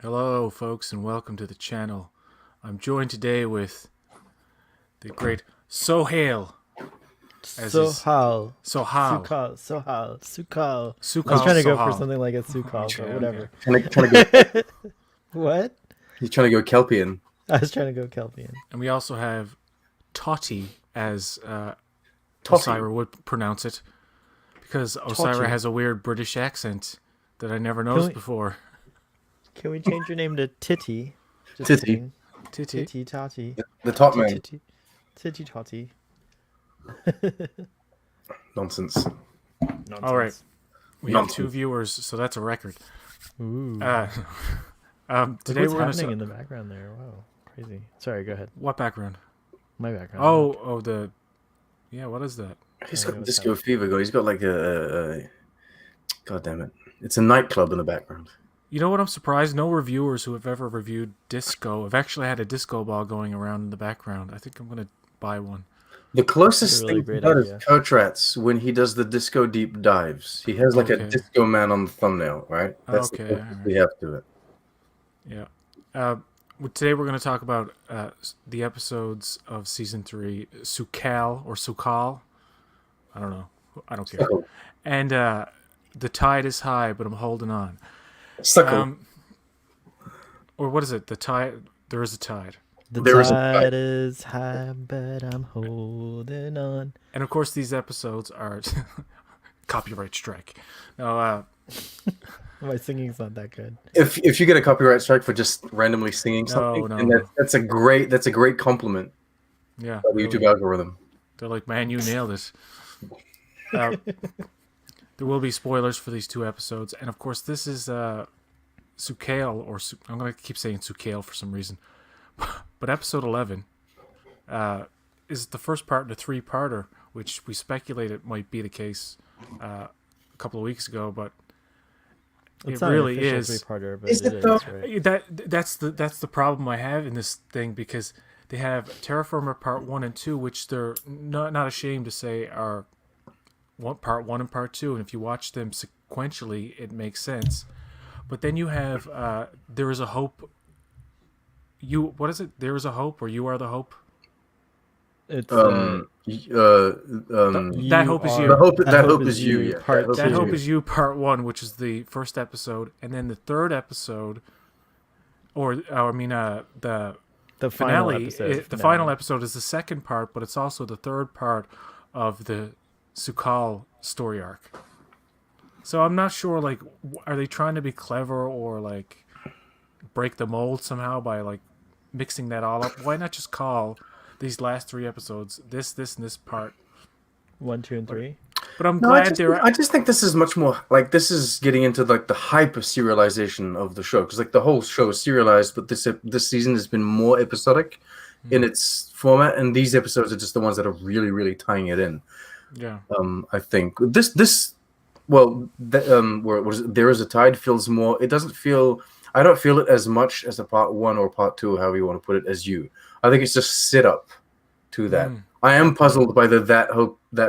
Hello, folks, and welcome to the channel. I'm joined today with the great Sohail. Sohal. Sohal. Sukal. I was Sukal trying to go for Sohal. something like a Sukal, Okay, but whatever. Trying to go, What? he's trying to go Kelpian. I was trying to go Kelpian. And we also have Totty, as Totty. Osira would pronounce it, because Osira Totty. has a weird British accent that I never noticed we- before. Can we change your name to Titty? Just Titty. kidding. Titty. Titty Tati. The top man. Titty Tati. Nonsense. All right. We have Nonsense. 2 viewers, so that's a record. Ooh. Today What's we're going to happening see in the background there? Wow. Crazy. Sorry, go ahead. what background? My background. Yeah. What is that? He's Oh, got yeah, what's disco fever going. He's got like a God damn it. It's a nightclub in the background. You know what? I'm surprised no reviewers who have ever reviewed disco have actually had a disco ball going around in the background. I think I'm gonna buy one. The closest That's a really thing great to that is idea. Coatrats when he does the disco deep dives. He has like Okay. a disco man on the thumbnail, right? That's the Okay, closest alright. we have to it. Yeah. Today we're going to talk about the episodes of season 3, Sukal or Sukal. I don't know. I don't care. Suckle. And the tide is high, but I'm holding on. Suckle. Or what is it? The tide. There is a tide. The there is a tide is high, but I'm holding on. And of course, these episodes are copyright strike. No, My singing's not that good. If you get a copyright strike for just randomly singing something, no. and that's a great compliment yeah. by the YouTube algorithm. They're like, man, you nailed it. There will be spoilers for these 2 episodes, and of course, this is Sukale, or I'm going to keep saying Sukale for some reason. But episode 11 is the first part in a 3-parter, which we speculated might be the case a couple of weeks ago, but It's it not really an official is. three-parter, but Is it it though? is, right? That's the problem I have in this thing, because they have Terraformer Part 1 and 2, which they're not ashamed to say are Part 1 and Part 2, and if you watch them sequentially, it makes sense. But then you have There Is a Hope. What is it? There Is a Hope, or You Are the Hope? It's That Hope Is You. That hope is you. Yeah. Part That two. Hope Is You Part 1, which is the first episode, and then the third episode, the the final finale, episode. the final episode is the second part, but it's also the third part of the Sukal story arc. So I'm not sure, like, are they trying to be clever or, like, break the mold somehow by, like, mixing that all up? Why not just call these last 3 episodes this, and this part? 1, 2, and 3. But I'm No, I glad just think this is much more like this is getting into like the hyper serialization of the show because like the whole show is serialized, but this season has been more episodic in its format, and these episodes are just the ones that are really tying it in. Yeah. I think where it was There Is a Tide feels more. It doesn't feel. I don't feel it as much as a part 1 or part 2, however you want to put it, as you. I think it's just sit up to that. I am puzzled by the That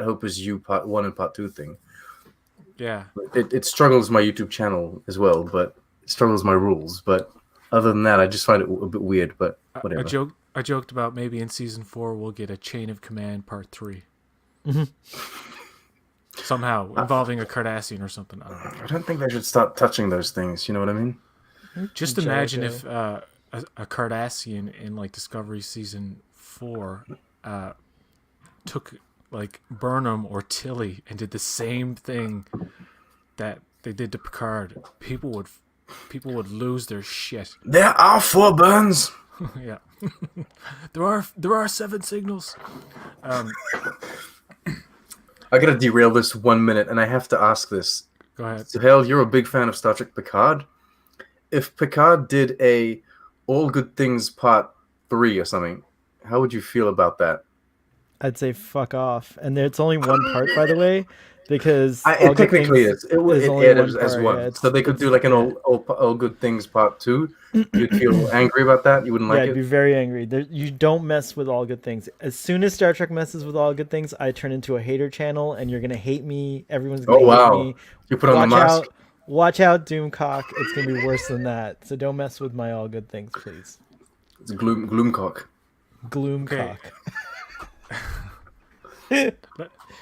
Hope Is You part 1 and part 2 thing. Yeah. It struggles my YouTube channel as well, but it struggles my rules. But other than that, I just find it a bit weird. But whatever. I joked about maybe in season 4 we'll get a Chain of Command part 3. Somehow involving a Cardassian or something. I don't know. I don't think they should start touching those things. You know what I mean? Just imagine if a Cardassian in like Discovery season 4 took like Burnham or Tilly and did the same thing that they did to Picard. People would lose their shit. There are 4 burns. Yeah. there are 7 signals. I gotta derail this 1 minute, and I have to ask this. Go ahead. So, Hale, you're a big fan of Star Trek Picard. If Picard did a All Good Things Part 3 or something, how would you feel about that? I'd say fuck off. And it's only one part, by the way, because It All Good technically Things is. It only aired one as part, one. yeah, So they could do like an all Good Things Part 2. You'd feel angry about that? You wouldn't Yeah, like I'd be it? very angry. You don't mess with All Good Things. As soon as Star Trek messes with All Good Things, I turn into a hater channel, and you're gonna hate me. Everyone's gonna Oh, wow. hate me. You put on the Watch mask? out! Watch out, Doomcock. It's gonna be worse than that. So don't mess with my all good things, please. It's Gloomcock. Gloomcock.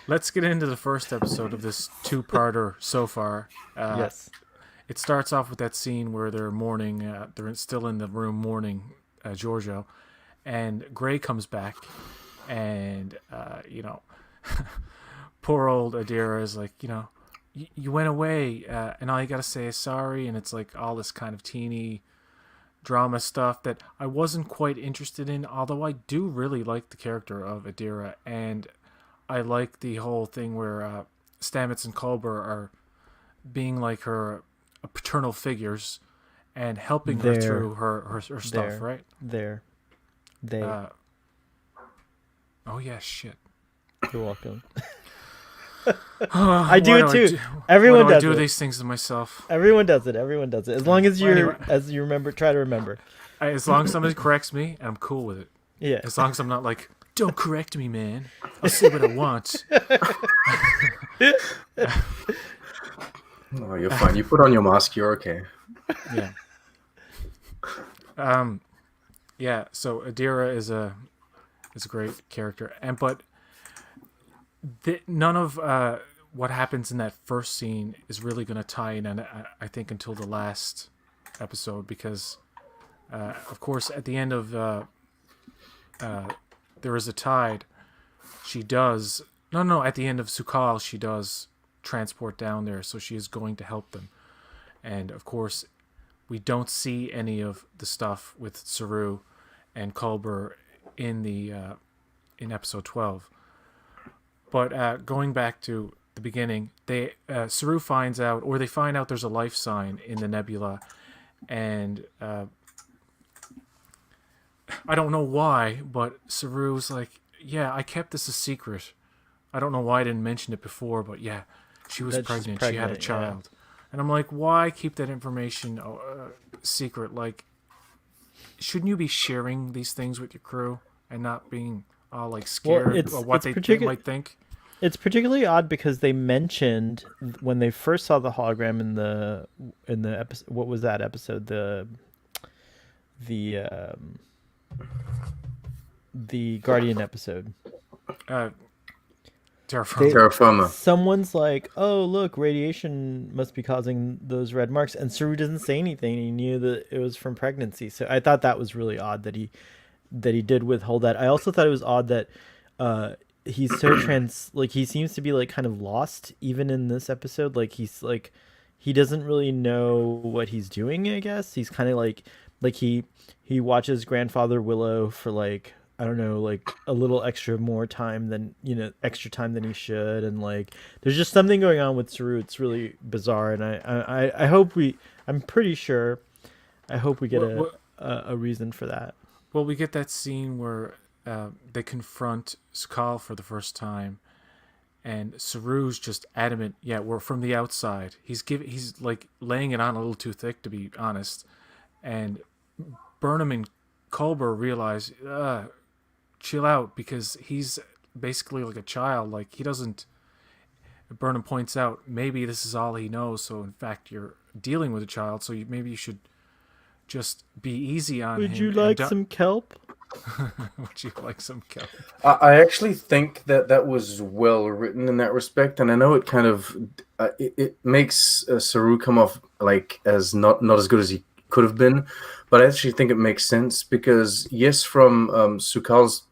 Let's get into the first episode of this two-parter so far. Yes. It starts off with that scene where they're mourning. They're still in the room mourning Giorgio, and Gray comes back, and poor old Adira is like, you went away, and all you gotta say is sorry, and it's like all this kind of teeny drama stuff that I wasn't quite interested in, although I do really like the character of Adira, and I like the whole thing where Stamets and Culber are being like her paternal figures and helping her through her stuff, right? They. Oh yeah, shit. You're welcome. I do it too. Everyone does do it. these things to myself. Everyone does it. As long as Well, you remember, try to remember. As long as somebody corrects me, I'm cool with it. Yeah. As long as I'm not like, don't correct me, man. I'll say what I want. Oh, you're fine. You put on your mask. You're okay. Yeah. Yeah. So Adira is a great character, but none of what happens in that first scene is really going to tie in, and I think until the last episode, because of course at the end of There Is a Tide, she does at the end of Sukal she does transport down there, so she is going to help them. And of course we don't see any of the stuff with Saru and Culber in the in episode 12. But going back to the beginning, Saru finds out, or they find out, there's a life sign in the nebula, and I don't know why, but Saru's like, yeah, I kept this a secret. I don't know why I didn't mention it before, but yeah, she was pregnant. She had a child. Yeah. And I'm like, why keep that information secret? Like, shouldn't you be sharing these things with your crew and not being all like scared of what they might think? It's particularly odd because they mentioned when they first saw the hologram in the episode. What was that episode? The Guardian episode. Terra Firma. Someone's like, "Oh, look, radiation must be causing those red marks," and Saru doesn't say anything. He knew that it was from pregnancy, so I thought that was really odd that he did withhold that. I also thought it was odd that he's so he seems to be like kind of lost even in this episode. Like he's like he doesn't really know what he's doing. I guess he's kind of like he watches Grandfather Willow for like, I don't know, like a little extra time than he should, and like there's just something going on with Saru. It's really bizarre, and I hope I'm pretty sure I hope we get a reason for that. Well, we get that scene where they confront Sukal for the first time, and Saru's just adamant. Yeah, we're from the outside. He's like laying it on a little too thick, to be honest. And Burnham and Culber realize, chill out, because he's basically like a child. Like he doesn't. Burnham points out, maybe this is all he knows. So in fact, you're dealing with a child. So maybe you should just be easy on him. Would you like some kelp? Would you like some kelp? I actually think that was well written in that respect, and I know it kind of it makes Saru come off like as not as good as he could have been, but I actually think it makes sense because yes, from Sukal's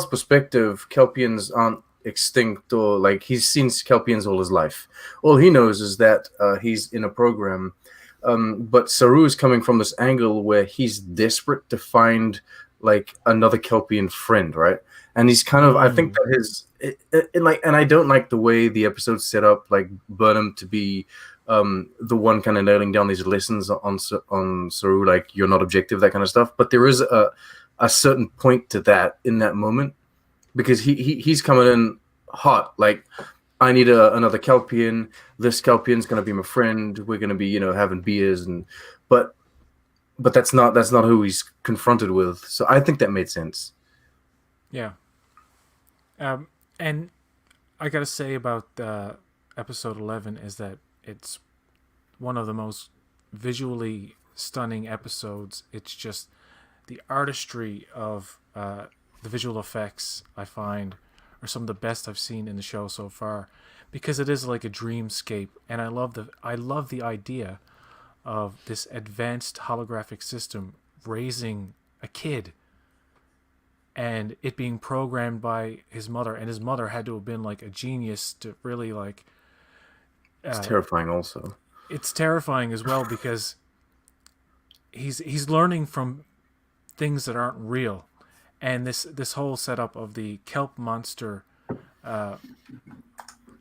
perspective, Kelpians aren't extinct, or like he's seen Kelpians all his life. All he knows is that he's in a program. But Saru is coming from this angle where he's desperate to find like another Kelpian friend, right? And he's kind of, I think that and I don't like the way the episode's set up, like Burnham to be the one kind of nailing down these lessons on Saru, like you're not objective, that kind of stuff. But there is a certain point to that in that moment, because he's coming in hot, like, I need another Kelpian. This Kelpian's gonna be my friend. We're gonna be, having beers, but that's not who he's confronted with. So I think that made sense. Yeah. And I gotta say about episode 11 is that it's one of the most visually stunning episodes. It's just the artistry of the visual effects, I find, are some of the best I've seen in the show so far, because it is like a dreamscape, and I love the idea of this advanced holographic system raising a kid, and it being programmed by his mother, and his mother had to have been like a genius to really like. It's terrifying also. It's terrifying as well because he's learning from things that aren't real, and this whole setup of the kelp monster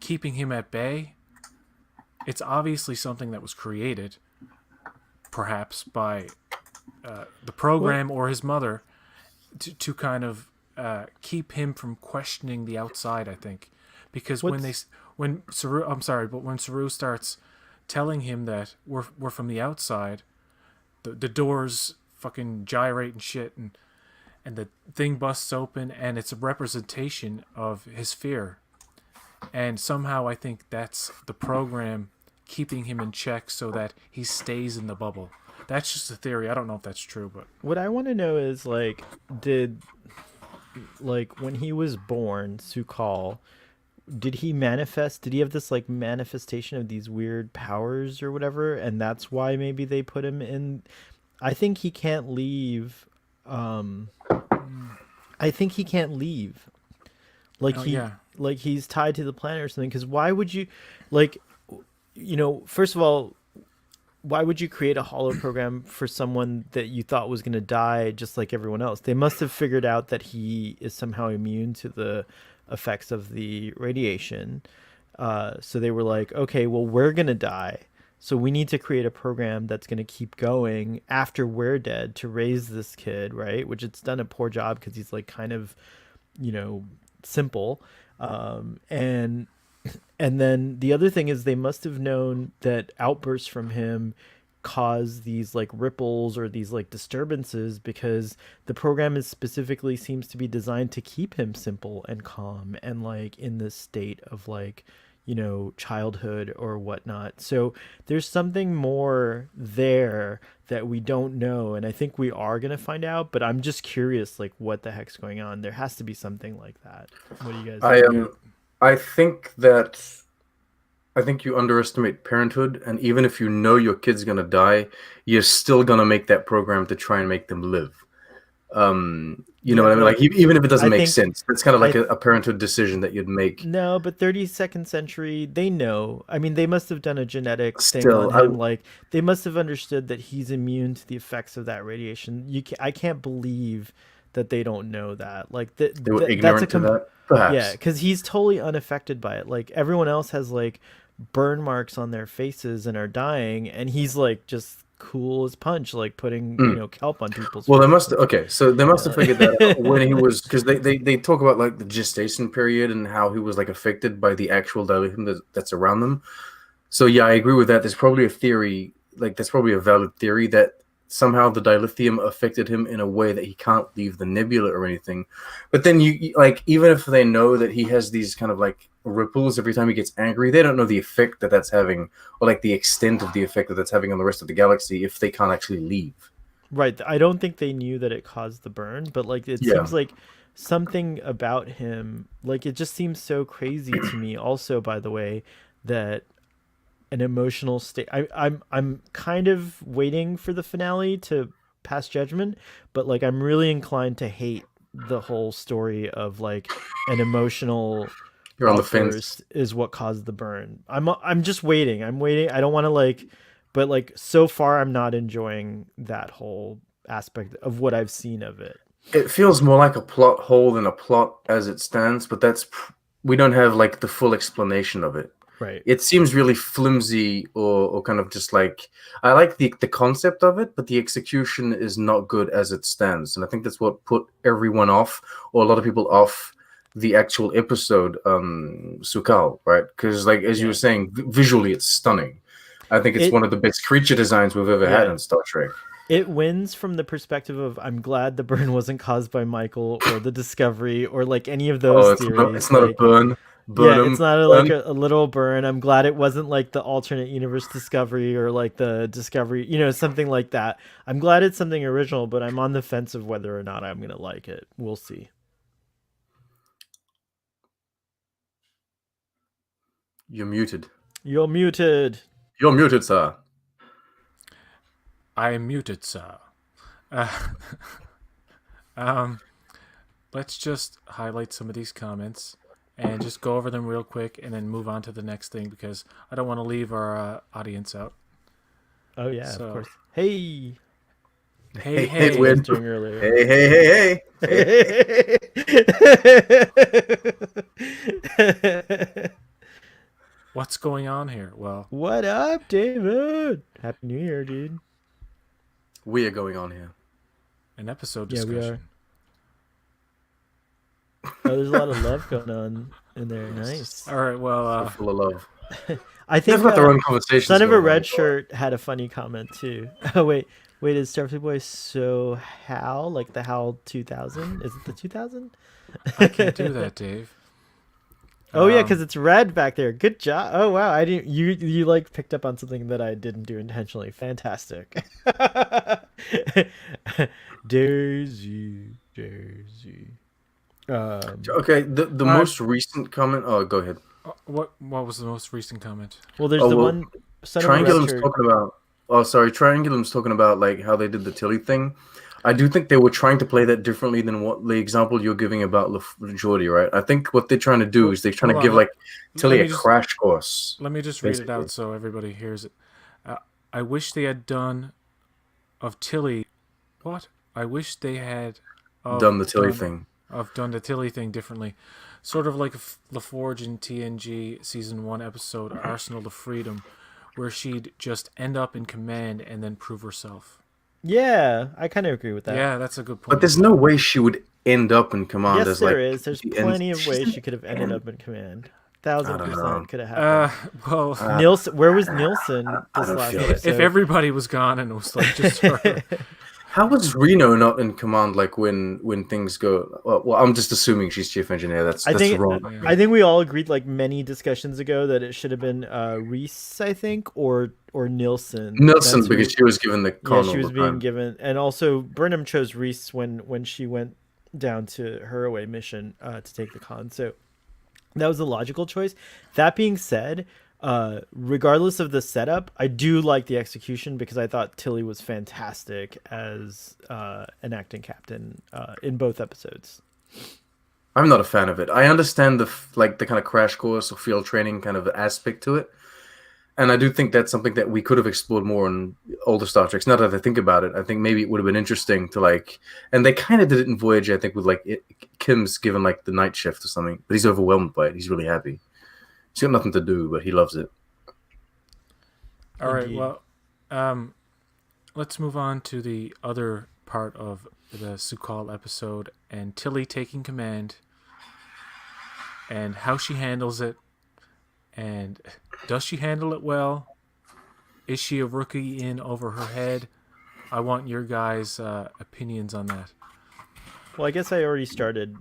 keeping him at bay. It's obviously something that was created, perhaps by the program or his mother, to kind of keep him from questioning the outside. I think because when Saru starts telling him that we're from the outside, the doors fucking gyrate and shit, and the thing busts open, and it's a representation of his fear. And somehow I think that's the program keeping him in check so that he stays in the bubble. That's just a theory. I don't know if that's true, but What I want to know is when he was born, Sukal, did he manifest? Did he have this like manifestation of these weird powers or whatever? And that's why maybe they put him in. I think he can't leave. I think he can't leave. Like like he's tied to the planet or something. Because why would you, first of all, why would you create a holo program for someone that you thought was going to die just like everyone else? They must have figured out that he is somehow immune to the effects of the radiation. So they were like, okay, well, we're going to die. So we need to create a program that's going to keep going after we're dead to raise this kid, right? Which it's done a poor job because he's like kind of, simple. And then the other thing is they must have known that outbursts from him cause these like ripples or these like disturbances, because the program is specifically seems to be designed to keep him simple and calm and like in this state of like, childhood or whatnot. So there's something more there that we don't know, and I think we are going to find out, but I'm just curious like what the heck's going on. There has to be something like that. What do you guys think? I think you underestimate parenthood, and even if you know your kid's gonna die, you're still gonna make that program to try and make them live. You know what I mean? Like even if it doesn't make sense, it's kind of like a parenthood decision that you'd make. No, but 32nd century, they know. I mean, they must have done a genetic thing Still, on him. Like they must have understood that he's immune to the effects of that radiation. I can't believe that they don't know that. Like They were ignorant to that, perhaps. Yeah, because he's totally unaffected by it. Like everyone else has like burn marks on their faces and are dying, and he's like just cool as punch, like putting kelp on people's Well, faces. they must have figured that out when he was, because they talk about like the gestation period and how he was like affected by the actual dilithium that's around them. So yeah, I agree with that. There's probably a theory, like that's probably a valid theory, that somehow the dilithium affected him in a way that he can't leave the nebula or anything. But then you like, even if they know that he has these kind of like ripples every time he gets angry, they don't know the effect that that's having, or like the extent of the effect that that's having on the rest of the galaxy if they can't actually leave. Right. I don't think they knew that it caused the burn, but like it seems like something about him, like it just seems so crazy to me also, by the way, that an emotional state. I'm kind of waiting for the finale to pass judgment, but like I'm really inclined to hate the whole story of like an emotional You're on the outburst fence. is what caused the burn. I'm just waiting. I'm waiting. I don't want to like, but like so far I'm not enjoying that whole aspect of what I've seen of it. It feels more like a plot hole than a plot as it stands, but we don't have like the full explanation of it. Right. It seems really flimsy or kind of just like, I like the concept of it, but the execution is not good as it stands. And I think that's what put everyone off, or a lot of people off, the actual episode, Sukal, right? Because like, as you were saying, visually it's stunning. I think it's one of the best creature designs we've ever had in Star Trek. It wins from the perspective of I'm glad the burn wasn't caused by Michael or the Discovery or like any of those theories. It's not a burn. Burn Yeah, 'em, it's not burn. like a literal burn. I'm glad it wasn't like the alternate universe Discovery or like the Discovery, something like that. I'm glad it's something original, but I'm on the fence of whether or not I'm gonna like it. We'll see. You're muted. You're muted. You're muted, sir. I am muted, sir. Uh, um, let's just highlight some of these comments and just go over them real quick and then move on to the next thing because I don't want to leave our audience out. Oh yeah, So- of course. Hey. Hey, Hey, hey, I was Win. doing earlier. Hey. what's going on here? Well, What up, David? Happy New Year, dude. We are going on here. an episode Yeah, we discussion. Oh, there's a lot of love going on in there. Nice. All right, well, Full of love. I think They've got their own conversations. Son of a going on. Red Shirt had a funny comment too. Oh wait, is Starfleet Boy so Hal like the Hal 2000? Is it the 2000? I can't do that, Dave. Oh yeah, Um, because it's red back there. Good job. Oh wow, I didn't. You like picked up on something that I didn't do intentionally. Fantastic. Daisy. Okay, the Alright. most recent comment. Oh, go ahead. What was the most recent comment? Well, there's Oh, the well, one. Son of a Red Triangulum's Shirt. talking about. Oh, sorry. Triangulum's talking about like how they did the Tilly thing. I do think they were trying to play that differently than what the example you're giving about Geordie, right? I think what they're trying to do is they're trying to Hold give on, like Tilly let a me just- crash course. Let me just read it Basically. out so everybody hears it. I wish they had done of Tilly. What? I wish they had Done the Tilly thing. Done the Tilly thing differently. Sort of like LaForge in TNG Season 1 episode Arsenal of Freedom, where she'd just end up in command and then prove herself. Yeah, I kind of agree with that. Yeah, that's a good point. But there's no way she would end up in command Yes, as there like. is. There's the end- plenty of she's ways an she could have ended up in command. I don't 1000% know. could have happened. well, Nielsen, where was Nielsen this don't last feel it. episode? if everybody was gone and it was like just her. How was Reno not in command? Like when things go. Well, I'm just assuming she's chief engineer. That's wrong. Yeah. I think we all agreed like many discussions ago that it should have been Reese, I think, or Nielsen. Nelson, That's because who- she was given the yeah, con she all was the being time. given, and also Burnham chose Reese when she went down to her away mission to take the con. So that was a logical choice. That being said, regardless of the setup, I do like the execution because I thought Tilly was fantastic as an acting captain in both episodes. I'm not a fan of it. I understand the kind of crash course or field training kind of aspect to it, and I do think that's something that we could have explored more in older Star Treks. Now that I think about it, I think maybe it would have been interesting to like, and they kind of did it in Voyager. I think with Kim's given like the night shift or something, but he's overwhelmed by it. He's really happy. He's got nothing to do, but he loves it. All right, Indeed. well, let's move on to the other part of the Su'Kal episode and Tilly taking command and how she handles it. And does she handle it well? Is she a rookie in over her head? I want your guys' opinions on that. Well, I guess I already started.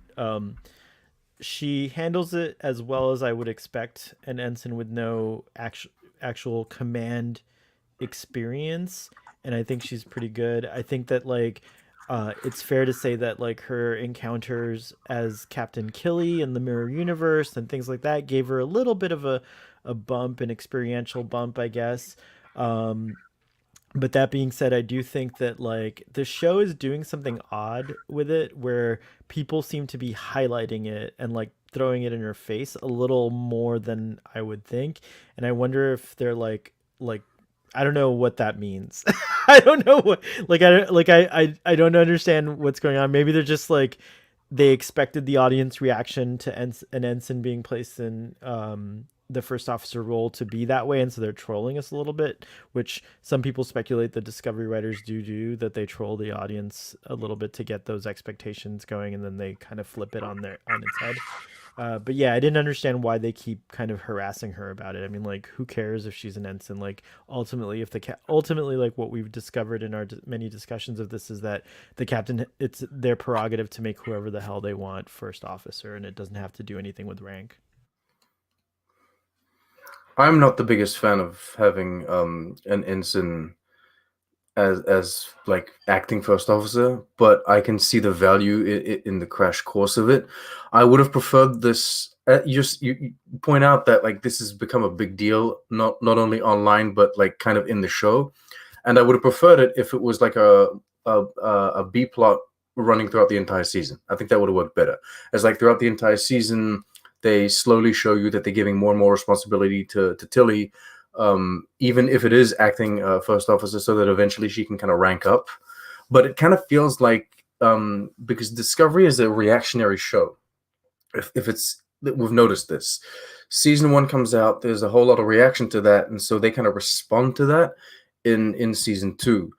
She handles it as well as I would expect an ensign with no actual command experience, and I think she's pretty good. I think that like it's fair to say that like her encounters as Captain Killy in the Mirror Universe and things like that gave her a little bit of a bump, an experiential bump, I guess. But that being said, I do think that like the show is doing something odd with it where people seem to be highlighting it and like throwing it in her face a little more than I would think. And I wonder if they're like I don't know what that means. I don't know what I don't understand what's going on. Maybe they're just like they expected the audience reaction to an ensign being placed in the first officer role to be that way, and so they're trolling us a little bit, which some people speculate the Discovery writers do, that they troll the audience a little bit to get those expectations going, and then they kind of flip it on its head. But yeah, I didn't understand why they keep kind of harassing her about it. I mean, like, who cares if she's an ensign? Like, ultimately, if ultimately, like what we've discovered in our many discussions of this is that the captain, it's their prerogative to make whoever the hell they want first officer, and it doesn't have to do anything with rank. I'm not the biggest fan of having an ensign as like acting first officer, but I can see the value in the crash course of it. I would have preferred this. You point out that like this has become a big deal, not only online but like kind of in the show, and I would have preferred it if it was like a B plot running throughout the entire season. I think that would have worked better. As like throughout the entire season, they slowly show you that they're giving more and more responsibility to Tilly, even if it is acting first officer, so that eventually she can kind of rank up. But it kind of feels like because Discovery is a reactionary show. If it's we've noticed this, season one comes out, there's a whole lot of reaction to that, and so they kind of respond to that in season two.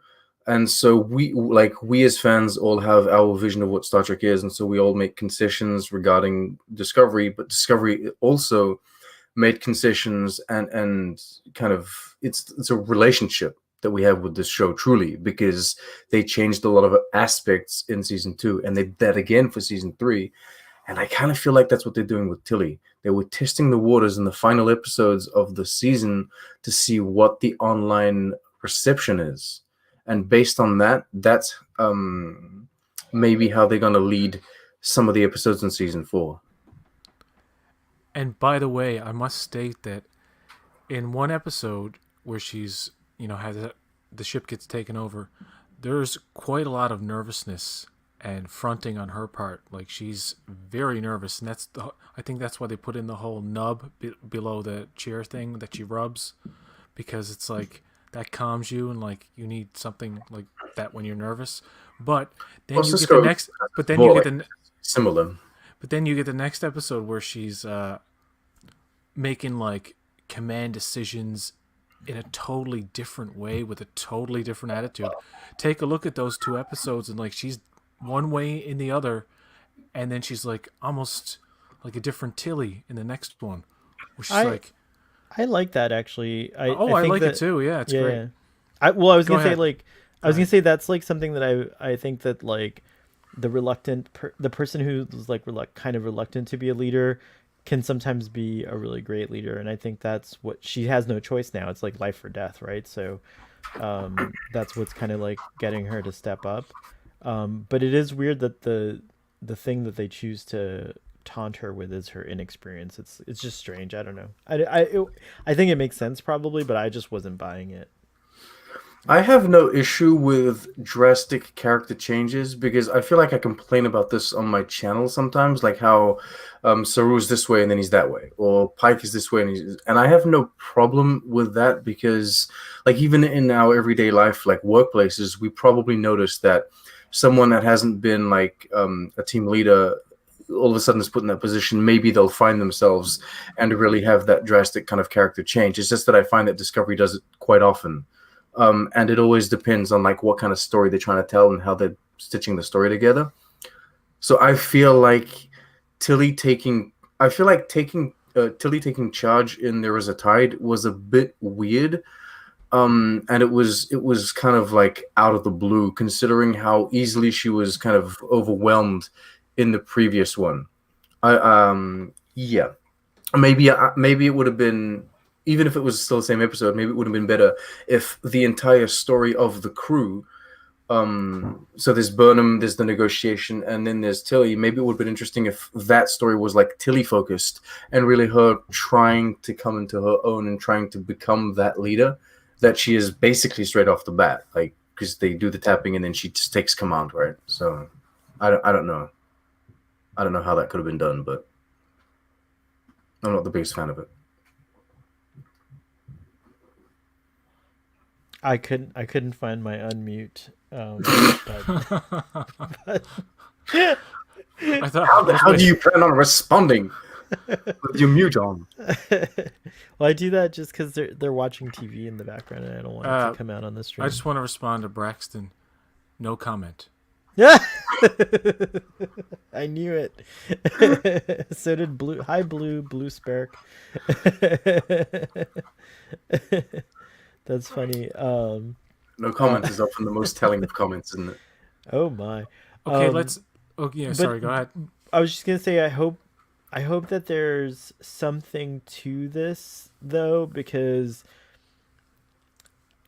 And so we as fans all have our vision of what Star Trek is, and so we all make concessions regarding Discovery, but Discovery also made concessions and kind of it's a relationship that we have with this show truly, because they changed a lot of aspects in season two and they did that again for season three. And I kind of feel like that's what they're doing with Tilly. They were testing the waters in the final episodes of the season to see what the online reception is, and based on that, that's maybe how they're going to lead some of the episodes in season four. And by the way, I must state that in one episode where she's, has the ship gets taken over, there's quite a lot of nervousness and fronting on her part. Like she's very nervous, and I think that's why they put in the whole nub below the chair thing that she rubs, because it's like that calms you, and like you need something like that when you're nervous. But then you get the next. But then you get the similar. But then you get the next episode where she's making like command decisions in a totally different way with a totally different attitude. Take a look at those two episodes, and like she's one way in the other, and then she's like almost like a different Tilly in the next one. Which is I like that actually. I think like it too. Yeah, it's great. Yeah. I was gonna ahead. say like I was gonna say that's like something that I think that like the the person who's like kind of reluctant to be a leader can sometimes be a really great leader, and I think that's what she has no choice now. It's like life or death, right? So that's what's kind of like getting her to step up. But it is weird that the thing that they choose to taunt her with is her inexperience. It's just strange. I don't know. I think it makes sense probably, but I just wasn't buying it. I have no issue with drastic character changes, because I feel like I complain about this on my channel sometimes, like how Saru's this way and then he's that way, or Pike is this way and I have no problem with that, because like even in our everyday life, like workplaces, we probably notice that someone that hasn't been like a team leader all of a sudden is put in that position, maybe they'll find themselves and really have that drastic kind of character change. It's just that I find that Discovery does it quite often. And it always depends on like what kind of story they're trying to tell and how they're stitching the story together. So I feel like Tilly taking charge in There Is a Tide was a bit weird. And it was kind of like out of the blue, considering how easily she was kind of overwhelmed in the previous one. Yeah, maybe it would have been, even if it was still the same episode, maybe it would have been better if the entire story of the crew, so there's Burnham, there's the negotiation, and then there's Tilly. Maybe it would have been interesting if that story was like Tilly focused and really her trying to come into her own and trying to become that leader that she is basically straight off the bat, like, because they do the tapping and then she just takes command, right? So I don't know. I don't know how that could have been done, but I'm not the biggest fan of it. I couldn't find my unmute. But I thought, how do you plan on responding with your mute on? Well, I do that just because they're watching TV in the background, and I don't want it to come out on the stream. I just want to respond to Braxton. No comment. Yeah, I knew it. So did Blue. Hi, Blue Spark. That's funny. No comment is often the most telling of comments, isn't it? Oh my. Okay, let's. Oh yeah, sorry. Go ahead. I was just gonna say, I hope I hope that there's something to this though, because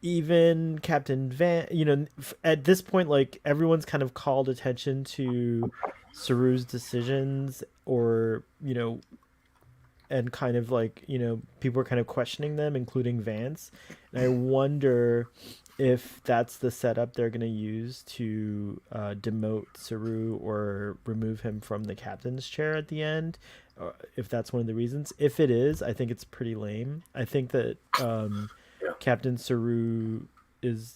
even Captain Van, at this point, like everyone's kind of called attention to Saru's decisions, or and kind of like people are kind of questioning them, including Vance. And I wonder if that's the setup they're going to use to demote Saru or remove him from the captain's chair at the end, or if that's one of the reasons. If it is, I think it's pretty lame. I think that Yeah. Captain Saru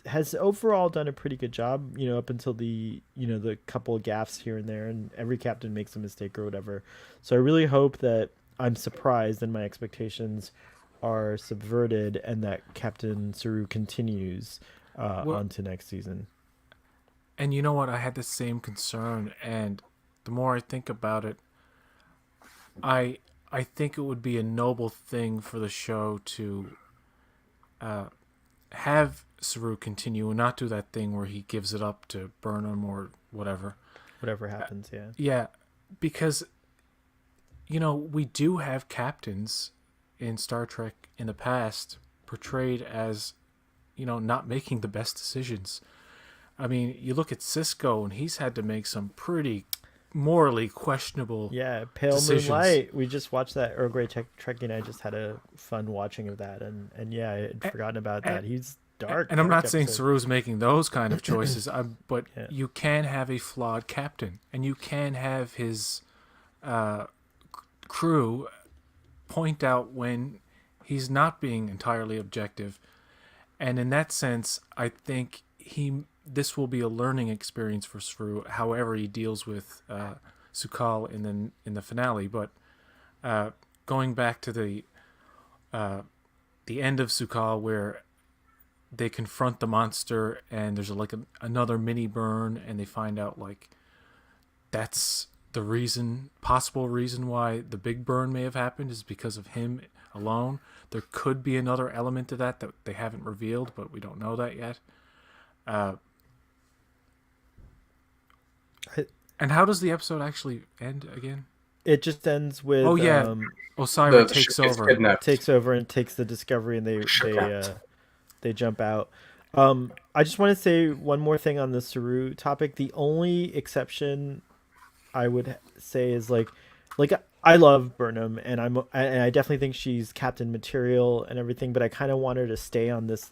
has overall done a pretty good job, up until the couple of gaffes here and there, and every captain makes a mistake or whatever. So I really hope that I'm surprised and my expectations are subverted, and that Captain Saru continues Well- on to next season. And you know what? I had the same concern, and the more I think about it, I think it would be a noble thing for the show to have Saru continue and not do that thing where he gives it up to Burnham or whatever. Whatever happens, yeah. Yeah, because we do have captains in Star Trek in the past portrayed as not making the best decisions. I mean, you look at Cisco, and he's had to make some pretty morally questionable. Yeah, Pale Decisions. Moonlight. We just watched that. Earl Grey Trekkie and I just had a fun watching of that, and yeah, I had forgotten about that. He's dark. And I'm dark not saying episode. Saru's making those kind of choices, but Yeah. you can have a flawed captain, and you can have his crew point out when he's not being entirely objective. And in that sense, I think this will be a learning experience for Saru, however he deals with Su'Kal in the finale. But going back to the end of Su'Kal, where they confront the monster, and there's another mini burn, and they find out that's the possible reason why the big burn may have happened is because of him alone. There could be another element to that they haven't revealed, but we don't know that yet. And how does the episode actually end again? It just ends with Oh, yeah. Osira The takes ship gets over. kidnapped. takes over and takes the Discovery, and they jump out. I just want to say one more thing on the Saru topic. The only exception I would say is like I love Burnham, and I definitely think she's captain material and everything, but I kind of want her to stay on this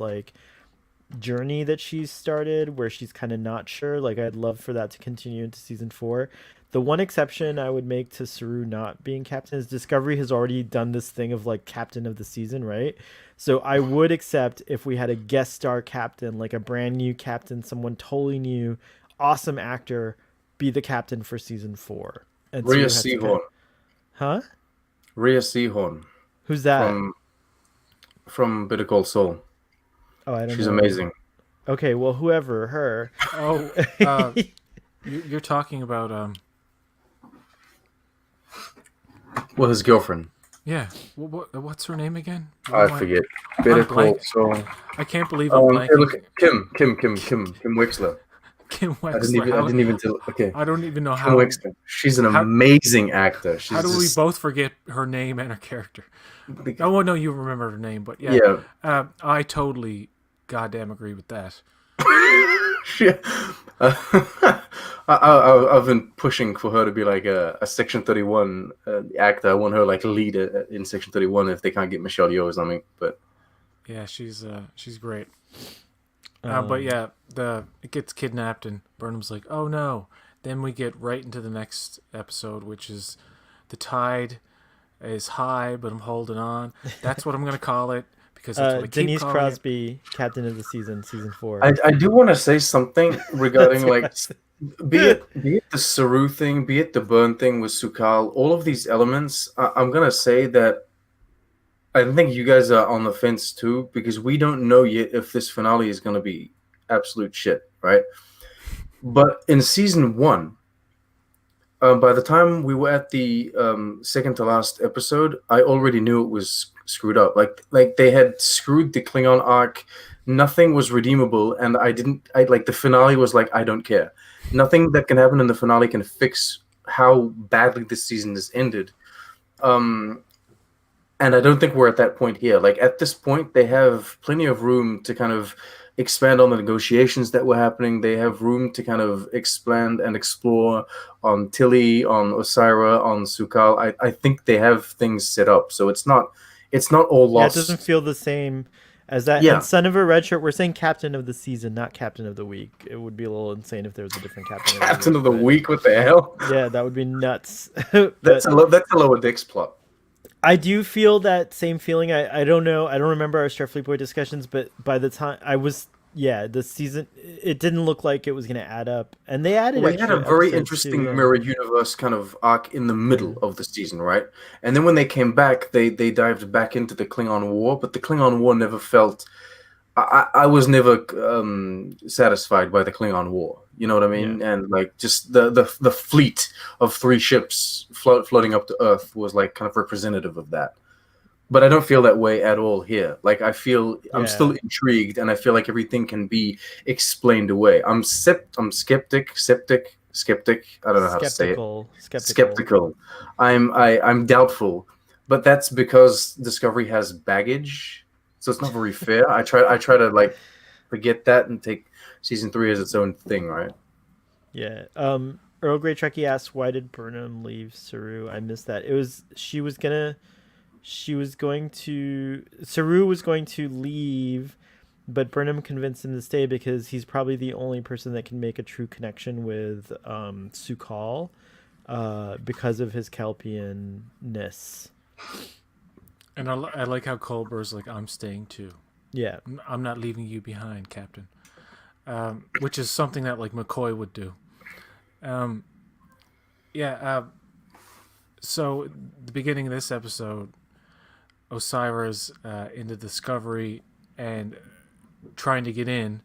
journey that she's started, where she's kind of not sure. I'd love for that to continue into season 4. The one exception I would make to Saru not being captain is Discovery has already done this thing of captain of the season, right? So I would accept if we had a guest star captain, like a brand new captain, someone totally new, awesome actor, be the captain for season 4. And Saru Rhea has to Seahorn. Huh? Rhea Seahorn Who's that? from Better Call Saul. Oh, I don't She's know. amazing. Okay, well, whoever, her. Oh, you're talking about Well, his girlfriend. yeah. What's her name again? I forget. Better Call blank. Saul. I can't believe I'm Hey, blanking. look, Kim Wexler. Kim I Wexler. didn't even tell. Okay, I don't even know Kim how. Wexler. She's an how- amazing actor. She's How do we just, both forget her name and her character? Oh, well, no, you remember her name, but yeah. Yeah. I totally goddamn agree with that. I've been pushing for her to be like a Section 31 actor. I want her lead in Section 31 if they can't get Michelle Yeoh or something. But Yeah, she's great. But yeah, it gets kidnapped, and Burnham's like, "Oh no!" Then we get right into the next episode, which is the tide is high, but I'm holding on. That's what I'm gonna call it because that's what I keep Denise calling Crosby, captain of the season 4. I do want to say something regarding be it the Saru thing, be it the burn thing with Su'Kal, all of these elements. I'm gonna say that I think you guys are on the fence too, because we don't know yet if this finale is gonna be absolute shit, right? But in season 1, by the time we were at the second to last episode, I already knew it was screwed up. Like they had screwed the Klingon arc. Nothing was redeemable, and the finale was like, I don't care. Nothing that can happen in the finale can fix how badly this season has ended. Um, and I don't think we're at that point here. Like at this point, they have plenty of room to kind of expand on the negotiations that were happening. They have room to kind of expand and explore on Tilly, on Osira, on Sukal. I think they have things set up, so it's not all Yeah, it doesn't lost. feel the same as that. And Yeah, Son of a Red Shirt, we're saying captain of the season, not captain of the week. It would be a little insane if there was a different captain of the Captain week. of the But Week. What the hell? yeah, that would be nuts. That's But that's a lower decks plot. I do feel that same feeling. I don't know. I don't remember our Starfleet Boy discussions, but by the time I was, yeah, the season, it didn't look like it was going to add up. And they added We had a extra very episodes too, interesting yeah. mirror universe kind of arc in the middle Mm. of the season, right? And then when they came back, they dived back into the Klingon War, but the Klingon War never felt. I was never satisfied by the Klingon War. You know what I Yeah. mean? And like just the fleet of 3 ships floating up to Earth was like kind of representative of that. But I don't feel that way at all here. Like I feel I'm still Yeah. intrigued, and I feel like everything can be explained away. I'm skeptic. I don't know how to say it. Skeptical. Skeptical. I'm doubtful, but that's because Discovery has baggage, so it's not very fair. I try to like forget that and take season 3 as its own thing, right? Yeah. Earl Grey Trekkie asks, why did Burnham leave Saru? I missed that. It was Saru was going to leave, but Burnham convinced him to stay because he's probably the only person that can make a true connection with Sukal, because of his Kelpian-ness. And I like how Culber's like, I'm staying too. Yeah. I'm not leaving you behind, Captain. Which is something that like McCoy would do. Yeah. So the beginning of this episode, Osira's in the Discovery and trying to get in,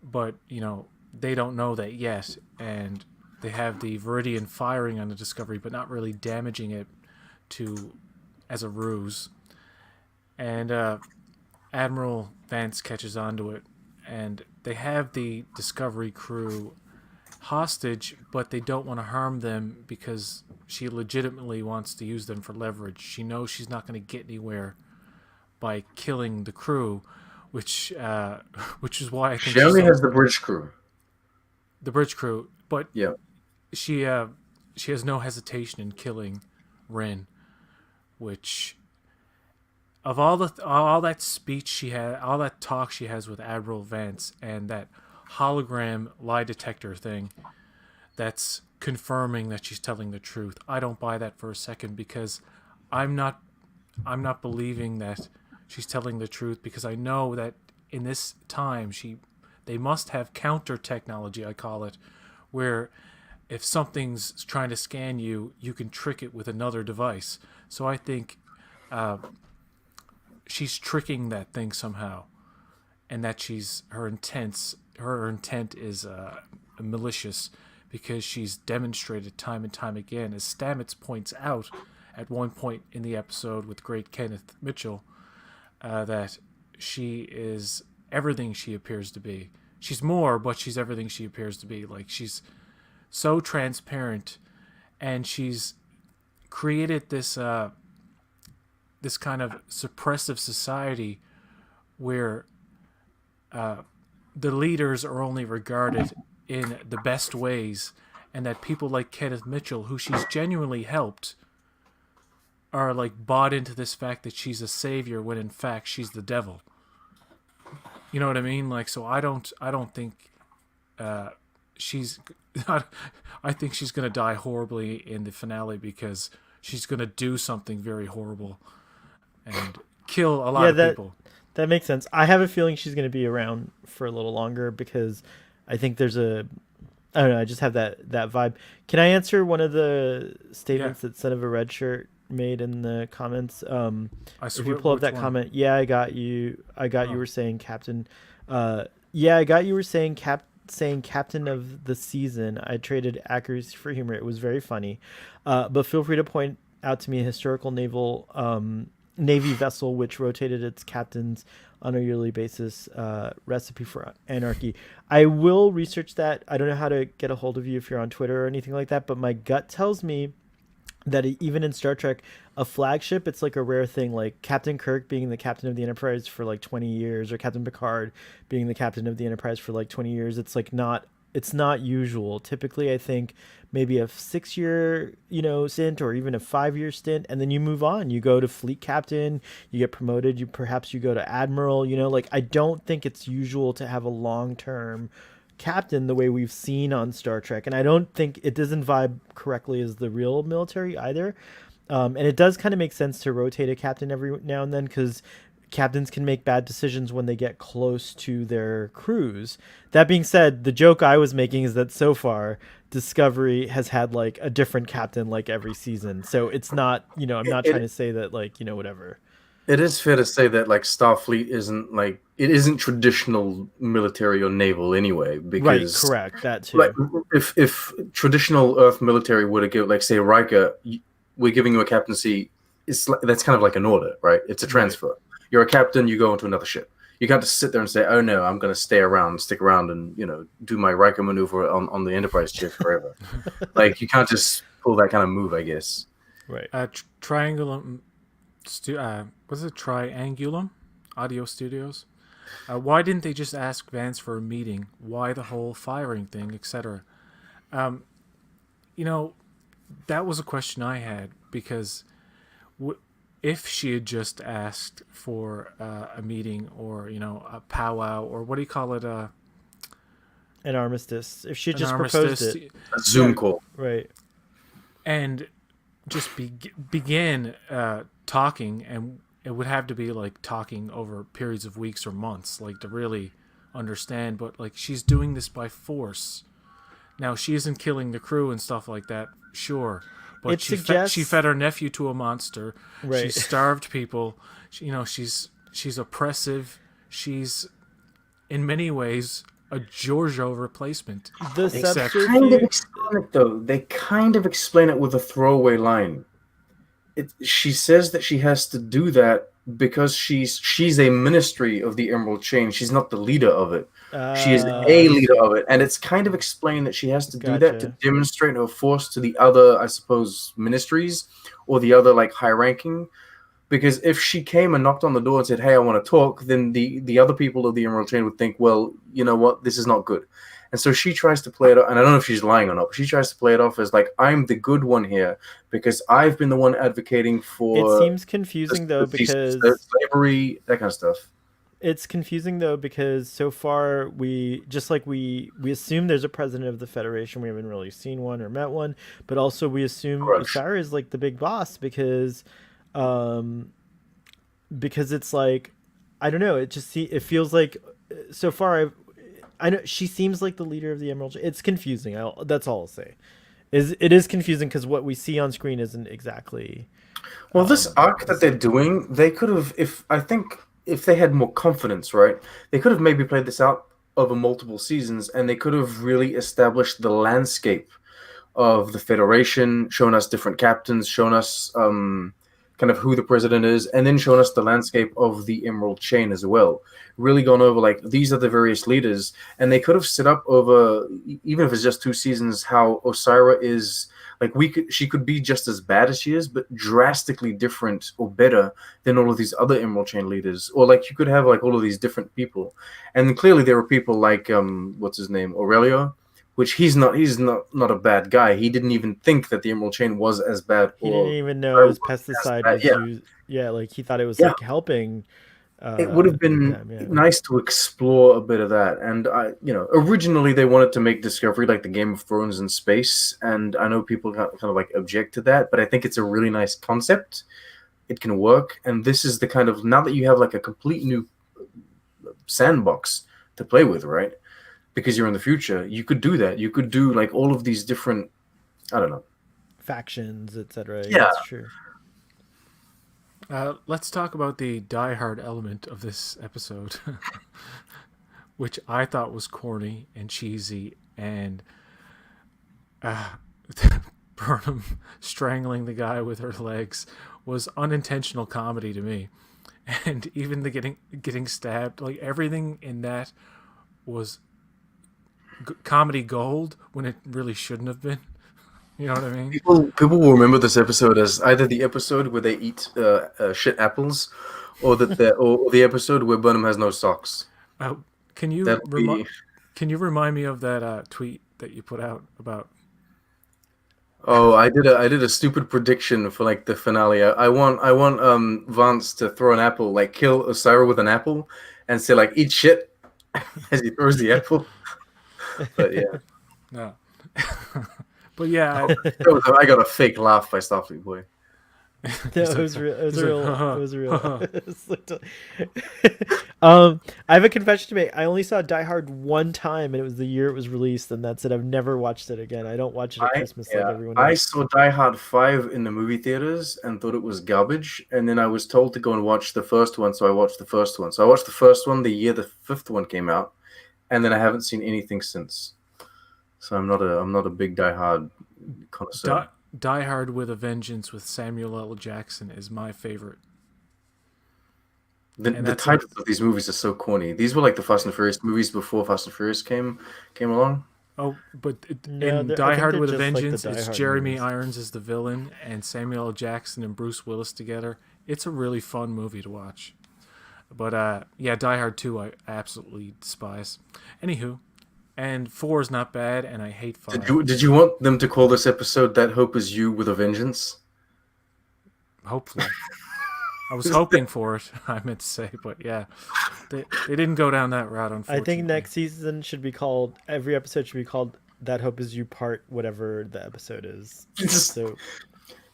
but they don't know that yet, and they have the Viridian firing on the Discovery, but not really damaging it to as a ruse. And Admiral Vance catches onto it, and they have the Discovery crew hostage, but they don't want to harm them because she legitimately wants to use them for leverage. She knows she's not going to get anywhere by killing the crew, which is why I think She only has the bridge crew. the bridge crew. But Yeah. she has no hesitation in killing Ren, which of all that speech she had, all that talk she has with Admiral Vance, and that hologram lie detector thing, that's confirming that she's telling the truth. I don't buy that for a second because I'm not believing that she's telling the truth, because I know that in this time they must have counter technology, I call it, where if something's trying to scan you, you can trick it with another device. So I think she's tricking that thing somehow, and that her intent is malicious, because she's demonstrated time and time again, as Stamets points out at one point in the episode with great Kenneth Mitchell, that she is everything she appears to be. She's more, but she's everything she appears to be. Like, she's so transparent, and she's created this this kind of suppressive society where the leaders are only regarded in the best ways, and that people like Kenneth Mitchell, who she's genuinely helped, are like bought into this fact that she's a savior when in fact she's the devil. You know what I mean? Like, so I don't think she's I think she's gonna die horribly in the finale, because she's gonna do something very horrible and kill a lot of people. That makes sense. I have a feeling she's going to be around for a little longer, because I think I don't know, I just have that vibe. Can I answer one of the statements that Son of a Red Shirt made in the comments? If you pull up that comment, yeah, I got you. You were saying Captain. Yeah, I got you were saying Captain of the season. I traded accuracy for humor. It was very funny. But feel free to point out to me a historical Navy vessel which rotated its captains on a yearly basis. Recipe for anarchy. I will research that. I don't know how to get a hold of you if you're on Twitter or anything like that, but my gut tells me that even in Star Trek, a flagship, it's like a rare thing. Like Captain Kirk being the captain of the Enterprise for like 20 years, or Captain Picard being the captain of the Enterprise for like 20 years. It's like not. It's not usual. Typically, I think maybe a 6 year, stint, or even a 5 year stint, and then you move on. You go to fleet captain, you get promoted. You go to admiral. Like I don't think it's usual to have a long term captain the way we've seen on Star Trek, and I don't think it doesn't vibe correctly as the real military either. And it does kind of make sense to rotate a captain every now and then because captains can make bad decisions when they get close to their crews. That being said, the joke I was making is that so far Discovery has had like a different captain like every season. So it's not, I'm not trying to say that like, whatever. It is fair to say that like Starfleet isn't traditional military or naval anyway, because Right, correct, that too. like if traditional Earth military were to give, like, say, Riker, we're giving you a captaincy, that's kind of like an order, right? It's a transfer. Right. You're a captain, you go into another ship. You can't just sit there and say, oh no, I'm going to stick around and do my Riker maneuver on the Enterprise ship forever. Like, you can't just pull that kind of move, I guess. Right. Triangulum, was it Triangulum Audio Studios? Why didn't they just ask Vance for a meeting? Why the whole firing thing, etc.? That was a question I had, because if she had just asked for a meeting, or a powwow, or what do you call it? An armistice. If she had just proposed it. A Zoom call. Right. And just began talking, and it would have to be like talking over periods of weeks or months, like to really understand. But like, she's doing this by force. Now, she isn't killing the crew and stuff like that, sure, but she fed her nephew to a monster. Right. She starved people. She's oppressive. She's in many ways a Giorgio replacement. They kind of explain it, though. They kind of explain it with a throwaway line. She says that she has to do that because she's a ministry of the Emerald Chain. She's not the leader of it. She is a leader of it, and it's kind of explained that she has to do that to demonstrate her force to the other, I suppose, ministries or the other like high-ranking. Because if she came and knocked on the door and said, "Hey, I want to talk," then the other people of the Emerald Chain would think, "Well, you know what? This is not good." And so she tries to play it off, and I don't know if she's lying or not, but she tries to play it off as like, I'm the good one here because I've been the one advocating for... It seems confusing, though, because... slavery, that kind of stuff. It's confusing, though, because so far we assume there's a president of the Federation. We haven't really seen one or met one, but also we assume Osyraa is like the big boss because it's like, I don't know, it feels like so far I know she seems like the leader of the Emerald. It's confusing. That's all I'll say. It is confusing because what we see on screen isn't exactly. Well, this arc that they're doing, they could have, if they had more confidence, right? They could have maybe played this out over multiple seasons, and they could have really established the landscape of the Federation, shown us different captains, shown us kind of who the president is, and then shown us the landscape of the Emerald Chain as well. Really gone over, like, these are the various leaders, and they could have set up over, even if it's just 2 seasons, how Osyraa is, like, she could be just as bad as she is, but drastically different or better than all of these other Emerald Chain leaders. Or, like, you could have, like, all of these different people. And clearly there were people like, what's his name, Aurelio, which he's not a bad guy. He didn't even think that the Emerald Chain was as bad. He didn't even know it was pesticide was used. Yeah, like he thought it was like helping. It would have been nice to explore a bit of that. And originally they wanted to make Discovery like the Game of Thrones in space, and I know people kind of like object to that, but I think it's a really nice concept. It can work, and this is the kind of, now that you have like a complete new sandbox to play with, right? Because you're in the future, you could do that. You could do like all of these different, I don't know, factions, etc. Yeah, that's true. Let's talk about the diehard element of this episode, which I thought was corny and cheesy, and Burnham strangling the guy with her legs was unintentional comedy to me. And even the getting stabbed, like everything in that was comedy gold when it really shouldn't have been. You know what I mean? People will remember this episode as either the episode where they eat shit apples, or the episode where Burnham has no socks. Uh, can you That'll be. can you remind me of that tweet that you put out about? Oh, I did a stupid prediction for like the finale. I want Vance to throw an apple, like kill Osira with an apple, and say like eat shit as he throws the apple. But yeah, No. But yeah, I got a fake laugh by Starfleet Boy. It was real. It was he's like, real. "Haha, It was real. haha." It's I have a confession to make. I only saw Die Hard one time, and it was the year it was released, and that's it. I've never watched it again. I don't watch it at Christmas like everyone I else. saw Die Hard 5 in the movie theaters and thought it was garbage, and then I was told to go and watch the first one, so I watched the first one. So I watched the first one the year the fifth one came out, and then I haven't seen anything since. So I'm not a big Die Hard connoisseur. Die Hard with a Vengeance with Samuel L. Jackson is my favorite. The, And the that's titles of these movies are so corny. These were like the Fast and Furious movies before Fast and Furious came along. Oh, but No, in I Die think Hard they're with a just like the Vengeance, Die it's Hard Jeremy movies. Irons as the villain and Samuel L. Jackson and Bruce Willis together. It's a really fun movie to watch. But yeah, Die Hard 2 I absolutely despise. Anywho, and 4 is not bad, and I hate 5. Did you want them to call this episode "That Hope Is You with a Vengeance"? Hopefully. I was hoping for it, I meant to say, but yeah. They didn't go down that route, I unfortunately. think next season should be called. Every episode should be called "That Hope Is You" part whatever the episode is. Just So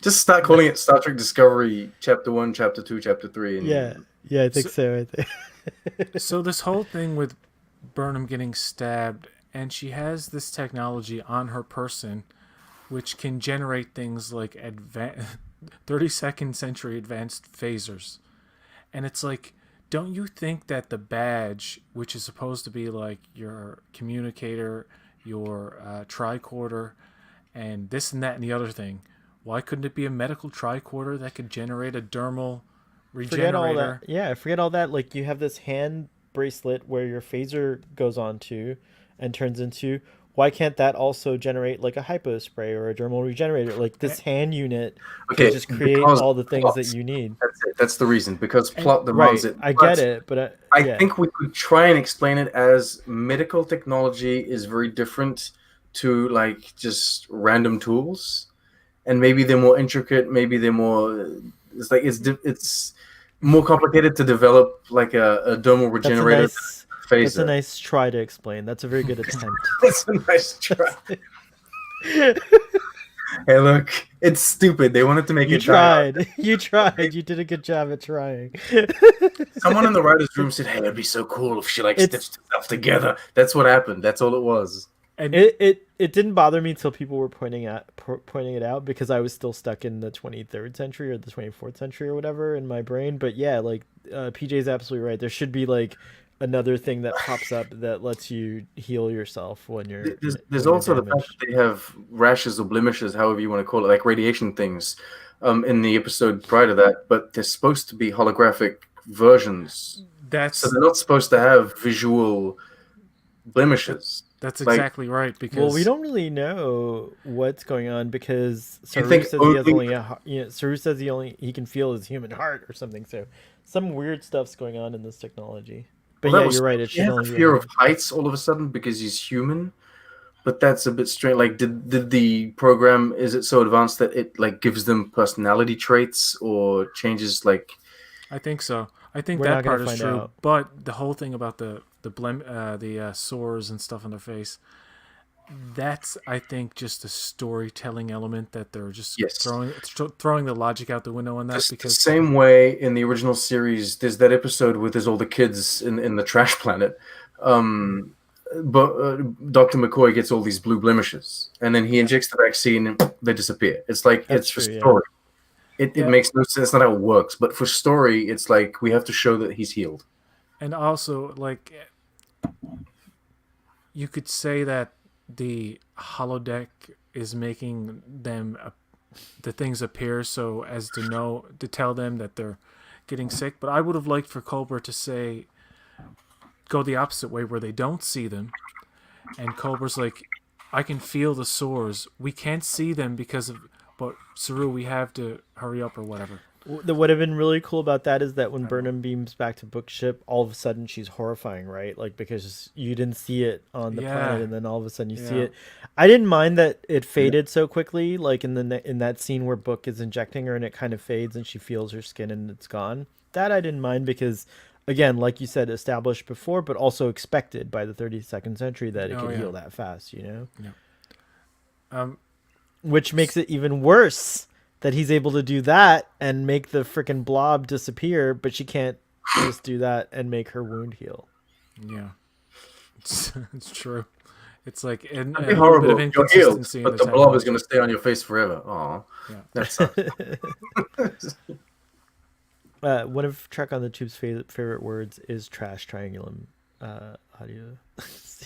just start calling it Star Trek Discovery Chapter 1, Chapter 2, Chapter 3. And yeah, I think so. I think. So this whole thing with Burnham getting stabbed, and she has this technology on her person which can generate things like 32nd century advanced phasers. And it's like, don't you think that the badge, which is supposed to be like your communicator, your tricorder, and this and that and the other thing, why couldn't it be a medical tricorder that could generate a dermal Forget all regenerator? that. Yeah, forget all that. Like you have this hand bracelet where your phaser goes onto and turns into. Why can't that also generate like a hypo spray or a dermal regenerator? Like this hand unit Okay, can just create because all the things plot. that you need. That's it. That's the reason, because plot Right. demands it. I But get it, but I yeah. think we could try and explain it as medical technology is very different to like just random tools, and maybe they're more intricate. Maybe they're more. It's more complicated to develop like a dermal That's a regenerator nice. phaser. That's a nice try to explain. That's a very good attempt. That's a nice try. Hey, look, it's stupid. They wanted to make You it die. tried. You tried. You did a good job at trying. Someone in the writers' room said, "Hey, it'd be so cool if she like It's- stitched herself together." That's what happened. That's all it was. And It didn't bother me until people were pointing it out because I was still stuck in the 23rd century or the 24th century or whatever in my brain. But yeah, like PJ's absolutely right. There should be like another thing that pops up that lets you heal yourself when you're. There's when you're also the fact damaged. that they have rashes or blemishes, however you want to call it, like radiation things, in the episode prior to that. But they're supposed to be holographic versions, that's so they're not supposed to have visual blemishes. that's like- exactly right, because Well, we don't really know what's going on because You Saru think says he has only- only Saru says he can feel his human heart or something. So some weird stuff's going on in this technology. But Well, that yeah, was- you're right. It He should has a only be fear a- of heights all of a sudden because he's human, but that's a bit strange. Like, did the program, is it so advanced that it like gives them personality traits or changes like? I think so. I think We're that not gonna part is find true. out. But the whole thing about the sores and stuff on their face, that's, I think, just a storytelling element that they're just Yes. throwing the logic out the window on that, Just the because same way in the original series, there's that episode where there's all the kids in the trash planet. But Dr. McCoy gets all these blue blemishes, and then he injects the vaccine, and they disappear. It's like That's it's for true, yeah. story. It Yeah. makes no sense. That's not how it works. But for story, it's like we have to show that he's healed. and also, like, you could say that the holodeck is making them the things appear so as to tell them that they're getting sick. But I would have liked for Culber to say, go the opposite way, where they don't see them, and Culber's like, I can feel the sores. We can't see them because of, but Saru, we have to hurry up or whatever. What would have been really cool about that is that when Burnham beams back to Bookship, all of a sudden she's horrifying, right? Like, because you didn't see it on the Yeah. planet, and then all of a sudden you see Yeah. it. I didn't mind that it faded so quickly, like in that scene where Book is injecting her and it kind of fades and she feels her skin and it's gone. That I didn't mind because, again, like you said, established before, but also expected by the 32nd century that it Oh, could yeah. heal that fast, you know? Um, Which makes it even worse that he's able to do that and make the freaking blob disappear, but she can't just do that and make her wound heal. yeah, it's true. It's like and, It'd a be little horrible. bit of You're healed, inconsistency in but the blob technology. is going to stay on your face forever. Oh, Yeah. that sucks. One of Trek on the Tube's favorite words is trash triangulum. Audio.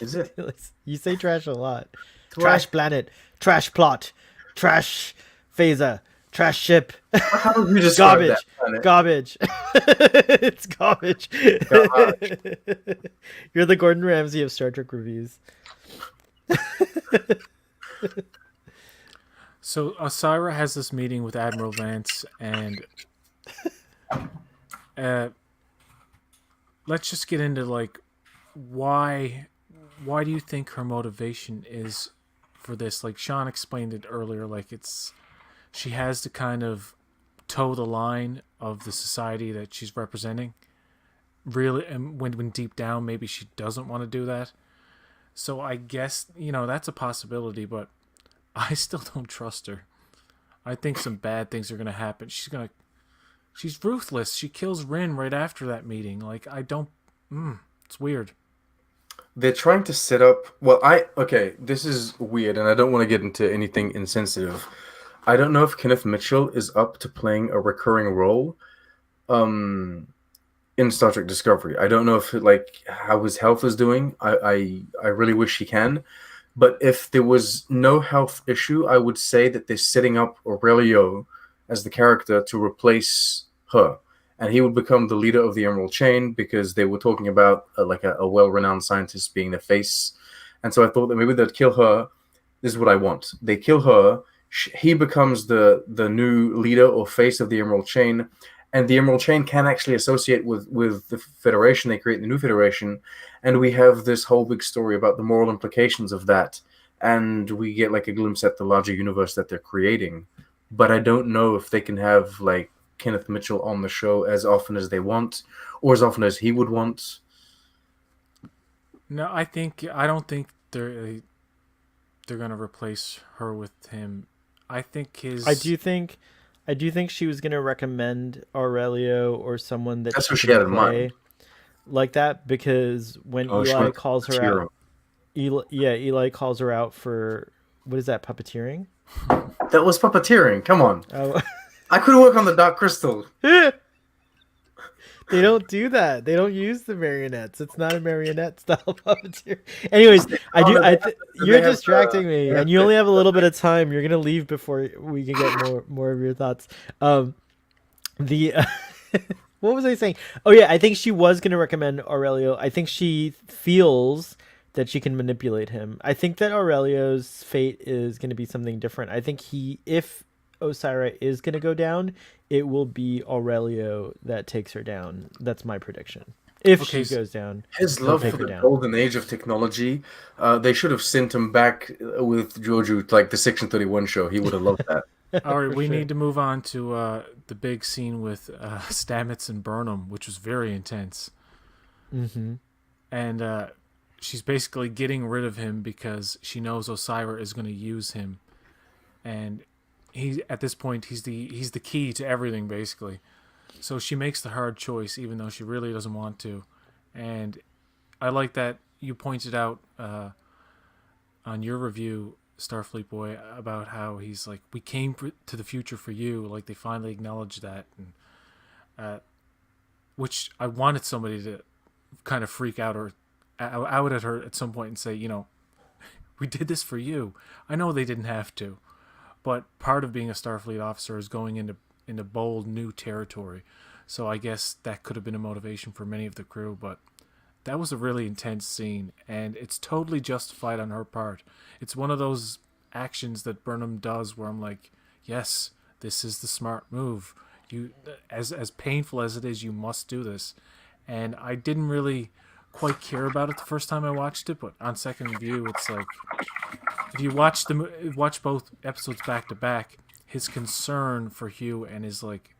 Is it? You say trash a lot. Trash. Trash planet, trash plot, trash phaser, trash ship, How would you describe garbage, that planet? garbage. It's garbage. Garbage. You're the Gordon Ramsay of Star Trek reviews. So Osira has this meeting with Admiral Vance, and let's just get into like why do you think her motivation is for this? Like Sean explained it earlier, like she has to kind of toe the line of the society that she's representing. Really, and when deep down maybe she doesn't want to do that. So I guess, that's a possibility, but I still don't trust her. I think some bad things are going to happen. She's ruthless. She kills Rin right after that meeting. Like, it's weird. They're trying to set up. Well, this is weird, and I don't want to get into anything insensitive. I don't know if Kenneth Mitchell is up to playing a recurring role in Star Trek Discovery. I don't know if how his health is doing. I really wish he can. But if there was no health issue, I would say that they're setting up Aurelio as the character to replace her. And he would become the leader of the Emerald Chain because they were talking about a well-renowned scientist being the face. And so I thought that maybe they'd kill her. This is what I want. They kill her. He becomes the new leader or face of the Emerald Chain. And the Emerald Chain can actually associate with the Federation. They create the new Federation. And we have this whole big story about the moral implications of that. And we get a glimpse at the larger universe that they're creating. But I don't know if they can have Kenneth Mitchell on the show as often as they want, or as often as he would want. No, I don't think they're gonna replace her with him. I think his. I do think she was gonna recommend Aurelio or someone that That's she what she could had in play mind. like that, because when Oh, she Eli went calls her Zero. out, Eli calls her out for what is that, puppeteering? That was puppeteering. Come on. Oh. I could work on the Dark Crystal. They don't do that. They don't use the marionettes. It's not a marionette style puppeteer. Anyways, you're have, distracting me, they have and you only have a little bit of time. You're gonna leave before we can get more of your thoughts. What was I saying? Oh yeah, I think she was gonna recommend Aurelio. I think she feels that she can manipulate him. I think that Aurelio's fate is gonna be something different. I think if Osira is going to go down, it will be Aurelio that takes her down. That's my prediction. If she goes down, His he'll love take for her the down. golden age of technology, they should have sent him back with Joju, the Section 31 show. He would have loved that. All right, we sure. need to move on to the big scene with Stamets and Burnham, which was very intense. Mm-hmm. And she's basically getting rid of him because she knows Osira is going to use him, and at this point he's the key to everything basically. So she makes the hard choice even though she really doesn't want to. And I like that you pointed out on your review, Starfleet Boy, about how he's like, we came to the future for you. Like they finally acknowledged that, and which I wanted somebody to kind of freak out or out at her at some point and say, we did this for you. I know they didn't have to. But part of being a Starfleet officer is going into bold new territory. So I guess that could have been a motivation for many of the crew. But that was a really intense scene, and it's totally justified on her part. It's one of those actions that Burnham does where I'm like, yes, this is the smart move. You, as painful as it is, you must do this. And I didn't really quite care about it the first time I watched it, but on second view, it's like if you watch both episodes back to back, his concern for Hugh and his like,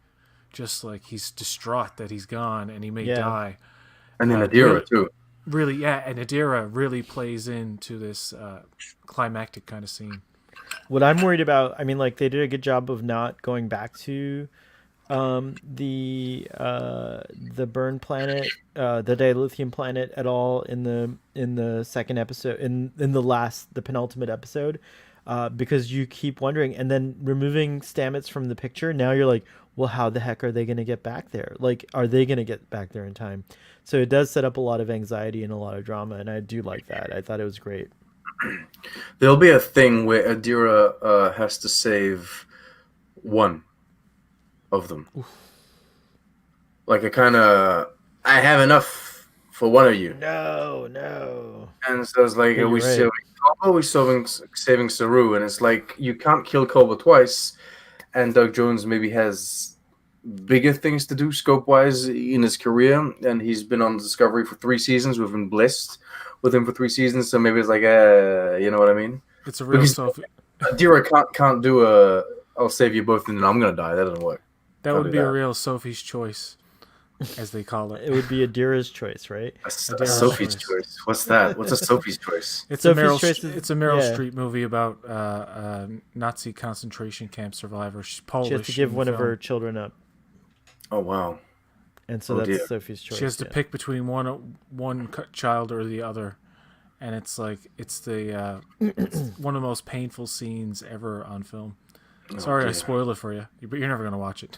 just like he's distraught that he's gone and he may die. And then Adira really, too. Really, yeah, and Adira really plays into this climactic kind of scene. What I'm worried about, I mean, like they did a good job of not going back to the burn planet, the dilithium planet at all in the second episode, in the penultimate episode, because you keep wondering, and then removing Stamets from the picture, now you're like, well, how the heck are they going to get back there? Like, are they going to get back there in time? So it does set up a lot of anxiety and a lot of drama, and I do like that. I thought it was great. There'll be a thing where Adira has to save one of them. Oof. Like I have enough for one of you. No. And so it's like, are we saving Culber? Are we saving Saru? And it's like, you can't kill Culber twice. And Doug Jones maybe has bigger things to do scope-wise in his career. And he's been on Discovery for 3 seasons. We've been blessed with him for 3 seasons. So maybe it's like, you know what I mean? It's a real Adira can't do I'll save you both and then I'm going to die. That doesn't work. That would be a real Sophie's choice, as they call it. It would be Adira's choice, right? A Sophie's choice. What's that? What's a Sophie's choice? It's a Meryl Streep movie about Nazi concentration camp survivor. She's Polish. She has to give one of her children up. Oh, wow. And so that's Sophie's choice. She has to pick between one child or the other. And it's like, it's it's one of the most painful scenes ever on film. Sorry, I spoiled it for you, but you're never gonna watch it.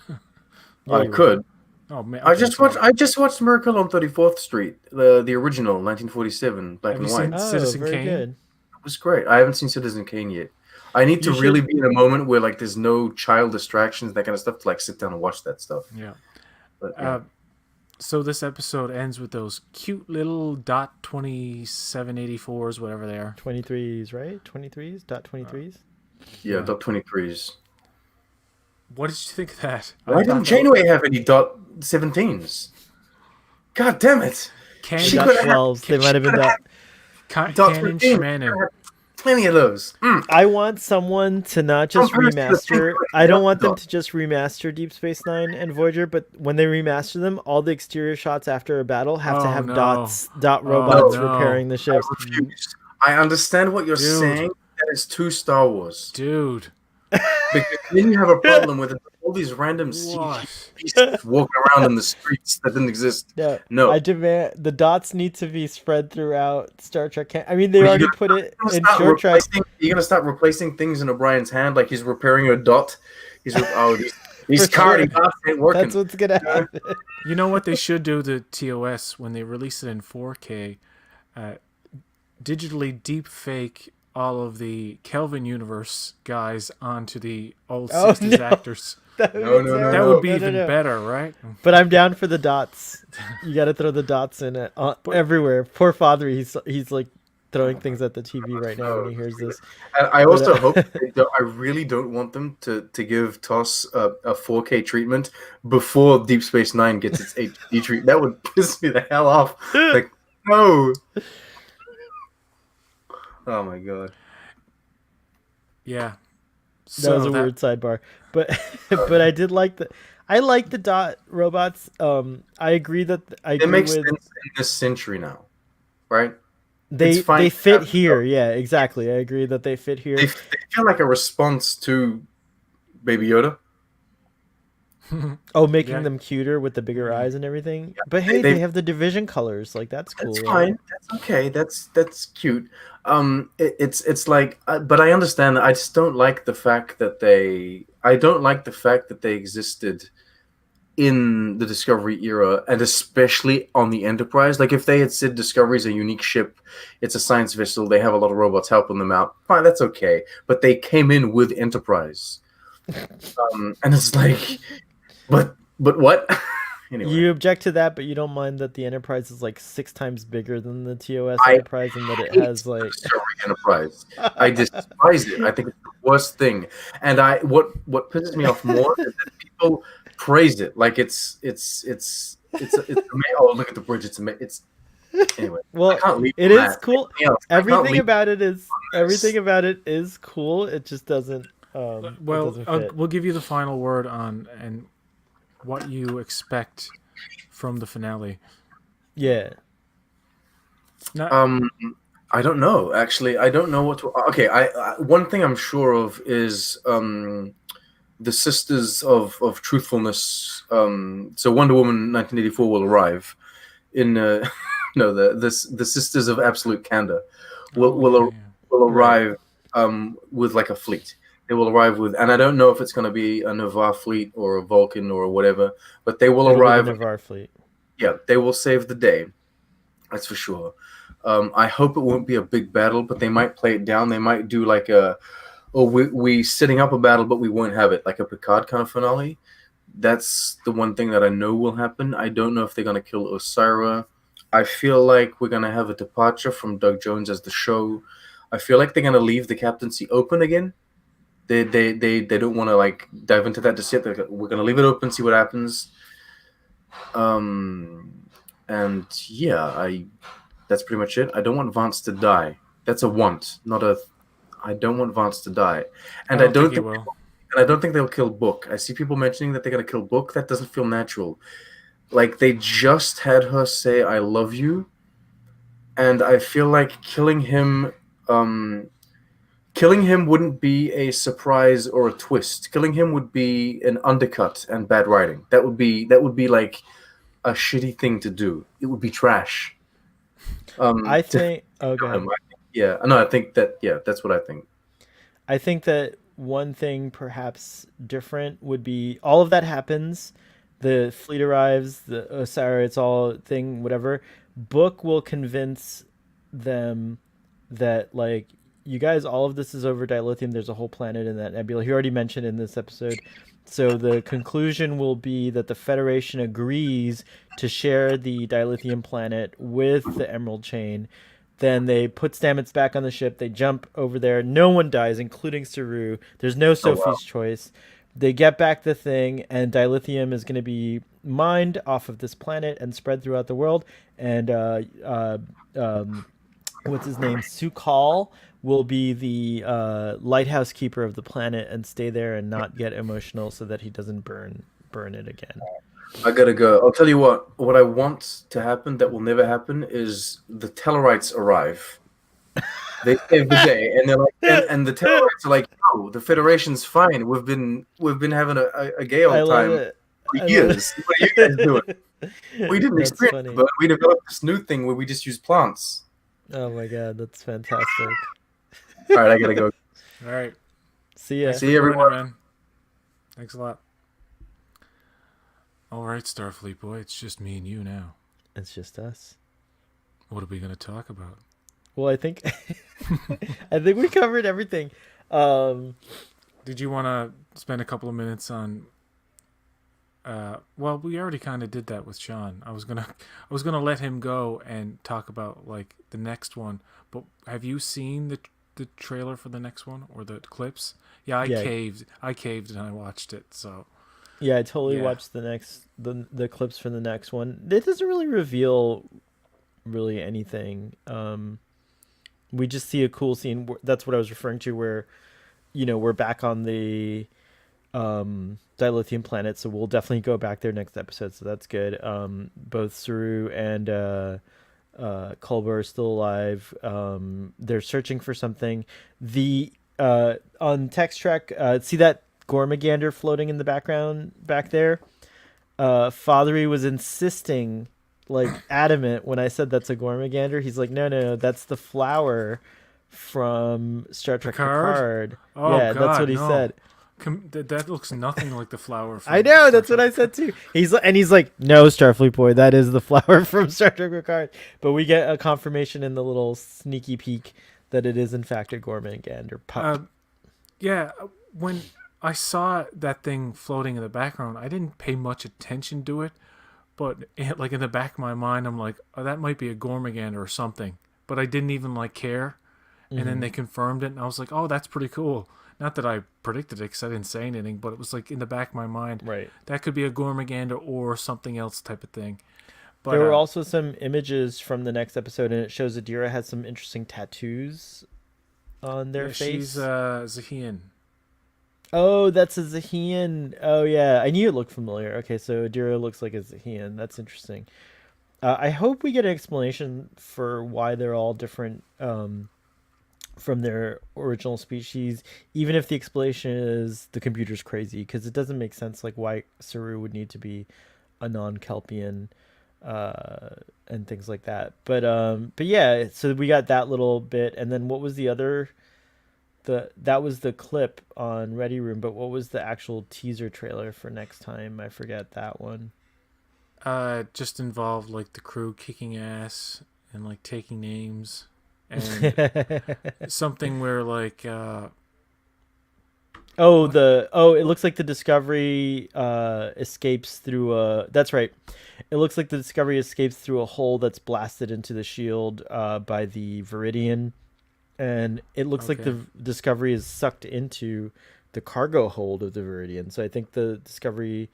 I could. Oh man, I just watched Miracle on 34th Street, the original 1947 black and white. Citizen Kane. Good. It was great. I haven't seen Citizen Kane yet. I need to really be in a moment where like there's no child distractions, that kind of stuff, to like sit down and watch that stuff. Yeah. But, yeah. So this episode ends with those cute little dot 2784s, whatever they are. 23s, right? 23s? Dot 23s? Yeah, dot 23s. What did you think of that? Why didn't Janeway have any dot 17s? God damn it! She got 12s. They might have been dot. Canon Schmanon. Plenty of those. I want someone to not just remaster. I don't want them to just remaster Deep Space Nine and Voyager, but when they remaster them, all the exterior shots after a battle have to have dot robots repairing the ships. I refuse. I understand what you're saying. That is too Star Wars. Dude. Because then you have a problem with all these random CG walking around in the streets that didn't exist. No. I demand the dots need to be spread throughout Star Trek. I mean, they already put it in Star Trek. You're going to start replacing things in O'Brien's hand, like he's repairing a dot. These carding dots ain't working. That's what's going to happen. You know what they should do to TOS when they release it in 4K? Digitally deep fake all of the Kelvin universe guys onto the old 60s actors. That would be even better, right? But I'm down for the dots. You got to throw the dots in it everywhere. Poor Father, he's like throwing things at the TV right now when he hears this. And I also hope I really don't want them to give TOS a 4K treatment before Deep Space Nine gets its HD treatment. That would piss me the hell off. Like, no. Oh my god. Yeah. So that was a weird sidebar. But I did like the dot robots. I agree that it makes sense in this century now. Right? They fit here. Yeah, exactly. I agree that they fit here. They feel like a response to Baby Yoda. Making them cuter with the bigger eyes and everything. Yeah, but hey, they have the division colors. Like that's cool. That's fine. Right? That's okay. That's cute. It's like, but I understand that. I just don't like the fact that they existed in the Discovery era, and especially on the Enterprise. Like if they had said Discovery is a unique ship, it's a science vessel, they have a lot of robots helping them out. Fine, that's okay. But they came in with Enterprise, and it's like. But what? Anyway, You object to that, but you don't mind that the Enterprise is like 6 times bigger than the TOS I Enterprise, and that it hate has like. Discovery Enterprise. I despise it. I think it's the worst thing. And what pisses me off more is that people praise it like oh, look at the bridge. It's anyway. I Well, can't leave it on is that. cool. Anything else? I can't Everything leave about it is this. everything about it is cool. It just doesn't. It Well, doesn't fit. we'll give you the final word on and what you expect from the finale. Yeah. Not, I don't know. Actually, I don't know what to. Okay, I one thing I'm sure of is the Sisters of Truthfulness. So Wonder Woman 1984 will arrive in no the Sisters of Absolute Candor will arrive with like a fleet. They will arrive with, and I don't know if it's going to be a Navarre fleet or a Vulcan or whatever, but they will It'll be arrive. the Navarre fleet. Yeah, they will save the day. That's for sure. I hope it won't be a big battle, but they might play it down. They might do like we setting up a battle, but we won't have it, like a Picard kind of finale. That's the one thing that I know will happen. I don't know if they're going to kill Osira. I feel like we're going to have a departure from Doug Jones as the show. I feel like they're going to leave the captaincy open again. They don't want to like dive into that just yet. We're going to leave it open, see what happens. And yeah, that's pretty much it. I don't want Vance to die. That's a want, not a. I don't want Vance to die, and I don't think will. and I don't think they'll kill Book. I see people mentioning that they're gonna kill Book. That doesn't feel natural. Like they just had her say "I love you," and I feel like killing him wouldn't be a surprise or a twist. Killing him would be an undercut and bad writing. That would be like a shitty thing to do. It would be trash. I think. Okay. Yeah, no, I think that. Yeah, that's what I think. I think that one thing perhaps different would be all of that happens. The fleet arrives, the Osira, it's all thing, whatever. Book will convince them that, like, you guys, all of this is over dilithium. There's a whole planet in that nebula. He already mentioned in this episode. So the conclusion will be that the Federation agrees to share the dilithium planet with the Emerald Chain. Then they put Stamets back on the ship. They jump over there. No one dies, including Saru. There's no Sophie's Choice. They get back the thing, and dilithium is going to be mined off of this planet and spread throughout the world. And what's his name? Su'Kal will be the lighthouse keeper of the planet and stay there and not get emotional so that he doesn't burn it again. I gotta go. I'll tell you what I want to happen that will never happen is the Tellarites arrive. They save the day, and they're like, and the Tellarites are like, "No, the Federation's fine. We've been having a gay old time for years. What are you guys doing? We didn't That's experience funny. it, but we developed this new thing where we just use plants." Oh my god, that's fantastic. All right, I gotta go. All right. See ya. See you, everyone. Man. Thanks a lot. All right, Starfleet boy, it's just me and you now. It's just us. What are we going to talk about? Well, I think we covered everything. Did you want to spend a couple of minutes on? Well, we already kind of did that with Sean. I was gonna let him go and talk about like the next one. But have you seen the trailer for the next one or the clips? Yeah, I caved and I watched it. So. Yeah, I totally watched the clips for the next one. It doesn't really reveal really anything. We just see a cool scene. That's what I was referring to, where, we're back on the dilithium planet, so we'll definitely go back there next episode. So that's good. Both Saru and Culber are still alive. They're searching for something. On text track, see that Gormagander floating in the background back there? Fothery was insisting, like adamant, when I said that's a Gormagander. He's like, no, that's the flower from Star Trek Picard. Oh, yeah, God, that's what he said. That looks nothing like the flower. From I know, that's Star what I Trek. said too. He's like, no, Starfleet boy, that is the flower from Star Trek Picard. But we get a confirmation in the little sneaky peek that it is in fact a Gormagander pup. Yeah, when I saw that thing floating in the background, I didn't pay much attention to it, but like in the back of my mind, I'm like, oh, that might be a Gormagander or something. But I didn't even like care. And then they confirmed it, and I was like, oh, that's pretty cool. Not that I predicted it because I didn't say anything, but it was like in the back of my mind, Right. that could be a Gormagander or something else type of thing. But There were also some images from the next episode, and it shows Adira has some interesting tattoos on their face. she's Zahian. Oh, that's a Zahian. Oh, yeah. I knew it looked familiar. Okay, so Adira looks like a Zahian. That's interesting. I hope we get an explanation for why they're all different from their original species, even if the explanation is the computer's crazy, because it doesn't make sense like why Saru would need to be a non-Kelpian and things like that. But yeah, so we got that little bit, and then what was the other? That was the clip on Ready Room, but what was the actual teaser trailer for next time? I forget that one. It just involved like the crew kicking ass and like taking names and something where like it looks like the Discovery escapes through a. That's right. It looks like the Discovery escapes through a hole that's blasted into the shield by the Viridian, and it looks like Okay. the Discovery is sucked into the cargo hold of the Viridian. So I think the Discovery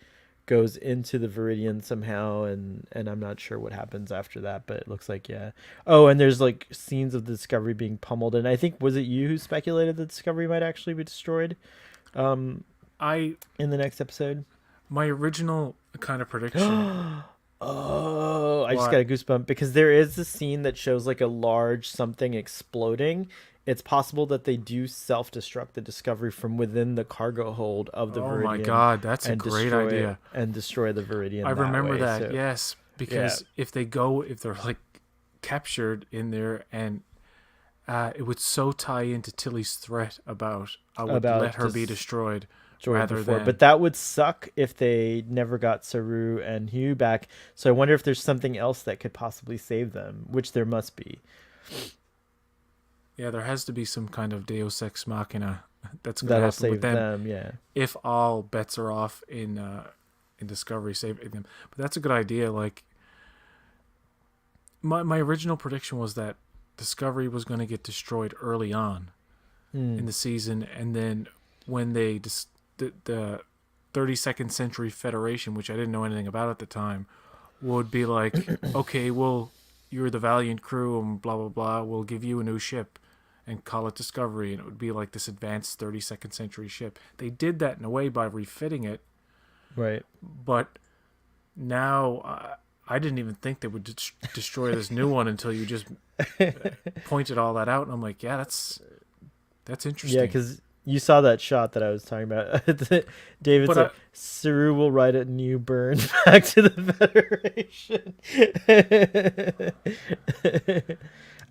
goes into the Viridian somehow, and I'm not sure what happens after that, but it looks like, yeah. Oh, and there's like scenes of the Discovery being pummeled, and I think, was it you who speculated the Discovery might actually be destroyed I in the next episode? my original kind of prediction. Oh, I just What? got a goosebump because there is a scene that shows like a large something exploding. It's possible that they do self-destruct the Discovery from within the cargo hold of the Oh Viridian. my god, that's a and great destroy it- idea. And destroy the Viridian. I remember way. that. So, Yes, because if they're like captured in there, and it would so tie into Tilly's threat about I would About let her be dis- destroyed destroyed rather before. than. But that would suck if they never got Saru and Hugh back. So I wonder if there's something else that could possibly save them, which there must be. Yeah, there has to be some kind of Deus Ex Machina that's going to That'll happen save with them them. Yeah. if all bets are off in Discovery saving them. But that's a good idea. Like my original prediction was that Discovery was going to get destroyed early on in the season, and then when they the 32nd Century Federation, which I didn't know anything about at the time, would be like, okay, well, you're the Valiant crew and blah blah blah. We'll give you a new ship and call it Discovery, and it would be like this advanced 32nd century ship. They did that in a way by refitting it, Right. but now I didn't even think they would destroy this new one until you just pointed all that out, and I'm like, yeah, that's interesting. Yeah, because you saw that shot that I was talking about. David But said, Saru will write a new burn back to the Federation.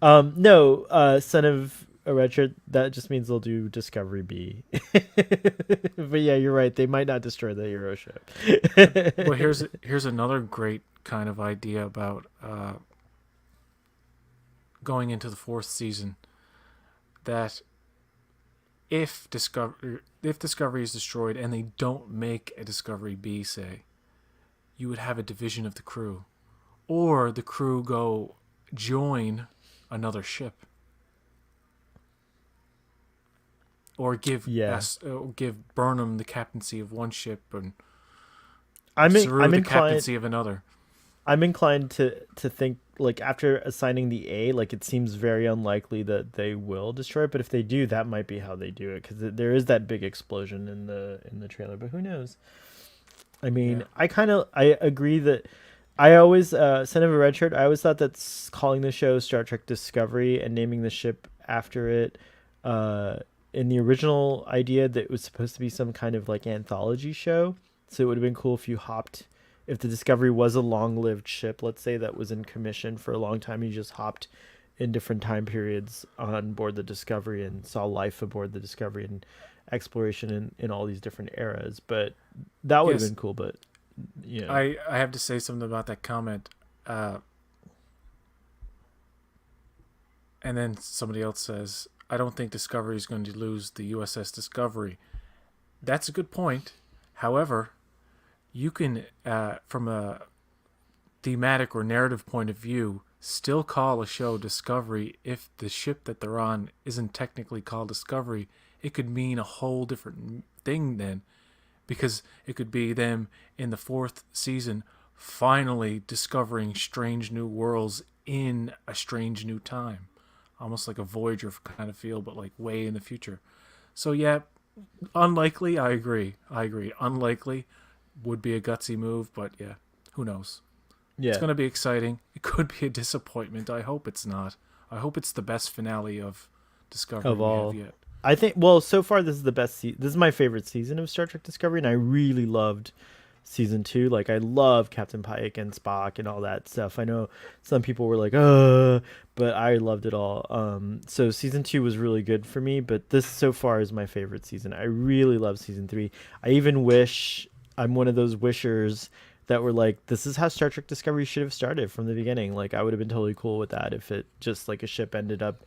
No, Son of a Red Shirt, that just means they'll do Discovery B. But yeah, you're right. They might not destroy the hero ship. Well, here's another great kind of idea about going into the fourth season. That if Discovery is destroyed and they don't make a Discovery B, say, you would have a division of the crew, or the crew go join another ship, or give give Burnham the captaincy of one ship and Saru the captaincy of another. I'm inclined to think, like, after assigning the A, like, it seems very unlikely that they will destroy it, but if they do, that might be how they do it, because there is that big explosion in the trailer, but who knows? I mean, Yeah. I agree that I always, Son of a Red Shirt, I always thought that calling the show Star Trek Discovery and naming the ship after it, in the original idea that it was supposed to be some kind of, like, anthology show, so it would have been cool if the Discovery was a long-lived ship, let's say, that was in commission for a long time, you just hopped in different time periods on board the Discovery and saw life aboard the Discovery and exploration in all these different eras. But that would have been cool. But yeah, I have to say something about that comment. And then somebody else says, I don't think Discovery is going to lose the USS Discovery. That's a good point. However, you can, from a thematic or narrative point of view, still call a show Discovery if the ship that they're on isn't technically called Discovery. It could mean a whole different thing then, because it could be them in the 4th season finally discovering strange new worlds in a strange new time, almost like a Voyager kind of feel, but like way in the future. So yeah, unlikely. I agree. Unlikely would be a gutsy move, but yeah, who knows? Yeah. It's going to be exciting. It could be a disappointment. I hope it's not. I hope it's the best finale of Discovery Of all. we have yet. I think, well, so far this is the best this is my favorite season of Star Trek Discovery, and I really loved season 2. Like, I love Captain Pike and Spock and all that stuff. I know some people were like, but I loved it all. So season 2 was really good for me, but this so far is my favorite season. I really love season 3. I even wish I'm one of those wishers that were like, this is how Star Trek Discovery should have started from the beginning. Like, I would have been totally cool with that if it just like a ship ended up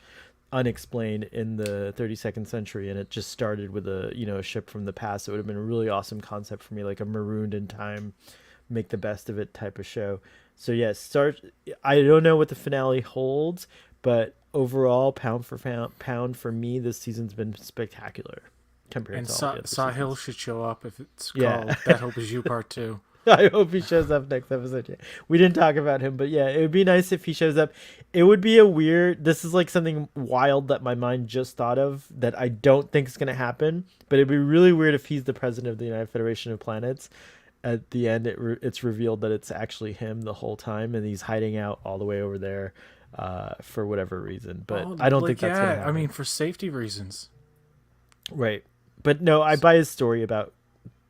unexplained in the 32nd century and it just started with a ship from the past. It would have been a really awesome concept for me, like a marooned in time, make the best of it type of show. So yes, I don't know what the finale holds, but overall, pound for pound for me, this season's been spectacular compared And to all the other Sahil seasons. should show up if it's Yeah. called That Hope Is You Part 2. I hope he shows up next episode. Yeah. We didn't talk about him, but yeah, it would be nice if he shows up. It would be this is like something wild that my mind just thought of that I don't think is going to happen, but it'd be really weird if he's the president of the United Federation of Planets. At the end, it's revealed that it's actually him the whole time, and he's hiding out all the way over there for whatever reason. But I don't think that's going to happen. I mean, for safety reasons. Right. But no, I buy his story about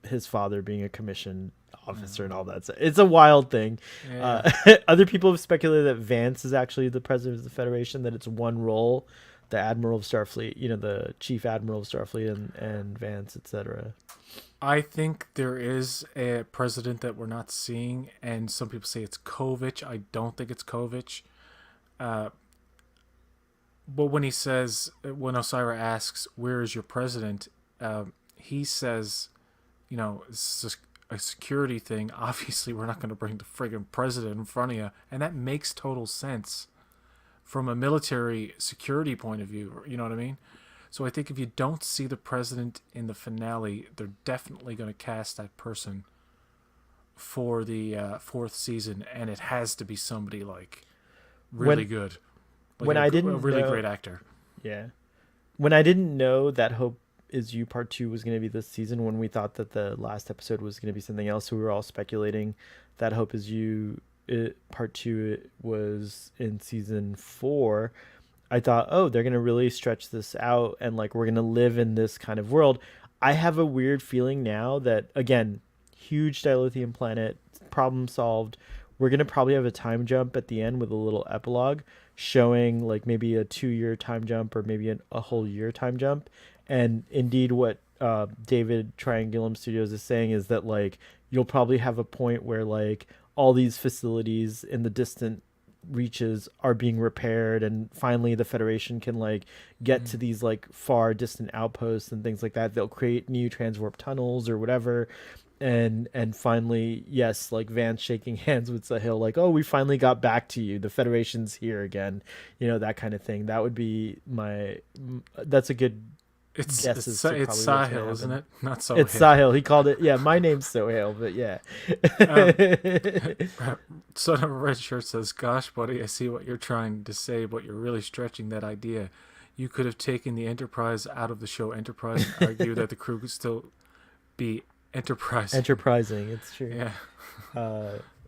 his father being a commissioned officer and all that. So it's a wild thing. Yeah. Other people have speculated that Vance is actually the president of the Federation, that it's one role, the Admiral of Starfleet, the Chief Admiral of Starfleet and Vance, etc. I think there is a president that we're not seeing, and some people say it's Kovich. I don't think it's Kovich. But when Osira asks, "Where is your president?" He says, this is a security thing. Obviously, we're not going to bring the friggin' president in front of you, and that makes total sense from a military security point of view. You know what I mean? So I think if you don't see the president in the finale, they're definitely going to cast that person for the 4th season, and it has to be somebody like really good, like a really great actor. Yeah, when I didn't know that Hope Is You Part 2 was going to be this season, when we thought that the last episode was going to be something else, so we were all speculating that Hope Is You Part 2 was in season 4. I thought, they're going to really stretch this out and like we're going to live in this kind of world. I have a weird feeling now that, again, huge dilithium planet, problem solved. We're going to probably have a time jump at the end with a little epilogue showing like maybe a 2-year time jump or maybe a whole year time jump. And indeed what David Triangulum Studios is saying is that like you'll probably have a point where like all these facilities in the distant reaches are being repaired, and finally the Federation can like get to these like far distant outposts and things like that. They'll create new transwarp tunnels or whatever, and finally, yes, like Vance shaking hands with Sahil, like, we finally got back to you, the Federation's here again, that kind of thing. That would be that's a good It's guess as to probably what's gonna Sahil, isn't happen. it? Not Sohail. It's Sahil. He called it. Yeah, my name's Sohail, but yeah. Son of a Red Shirt says, "Gosh, buddy, I see what you're trying to say, but you're really stretching that idea. You could have taken the Enterprise out of the show Enterprise and argue that the crew could still be Enterprising. It's true. Yeah.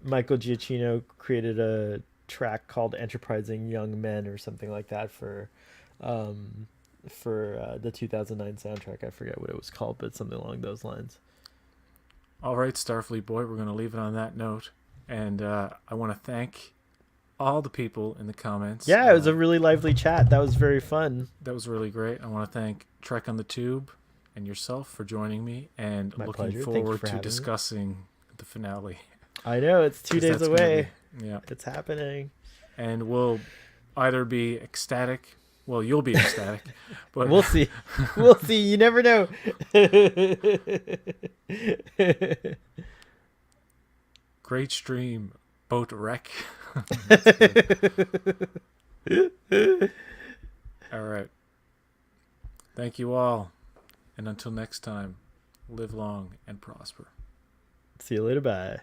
Michael Giacchino created a track called "Enterprising Young Men" or something like that for the 2009 soundtrack. I forget what it was called, but something along those lines. All right, Starfleet boy, we're going to leave it on that note. And I want to thank all the people in the comments. Yeah, it was a really lively chat. That was very fun. That was really great. I want to thank Trek on the Tube and yourself for joining me and My looking pleasure. Thank you forward for to having me. discussing the finale. I know, it's 2 days That's gonna away. Yeah. It's happening. And we'll either be ecstatic. Well, you'll be ecstatic, but We'll see. We'll see. You never know. great stream. boat wreck. All right. Thank you all. And until next time, live long and prosper. See you later. Bye.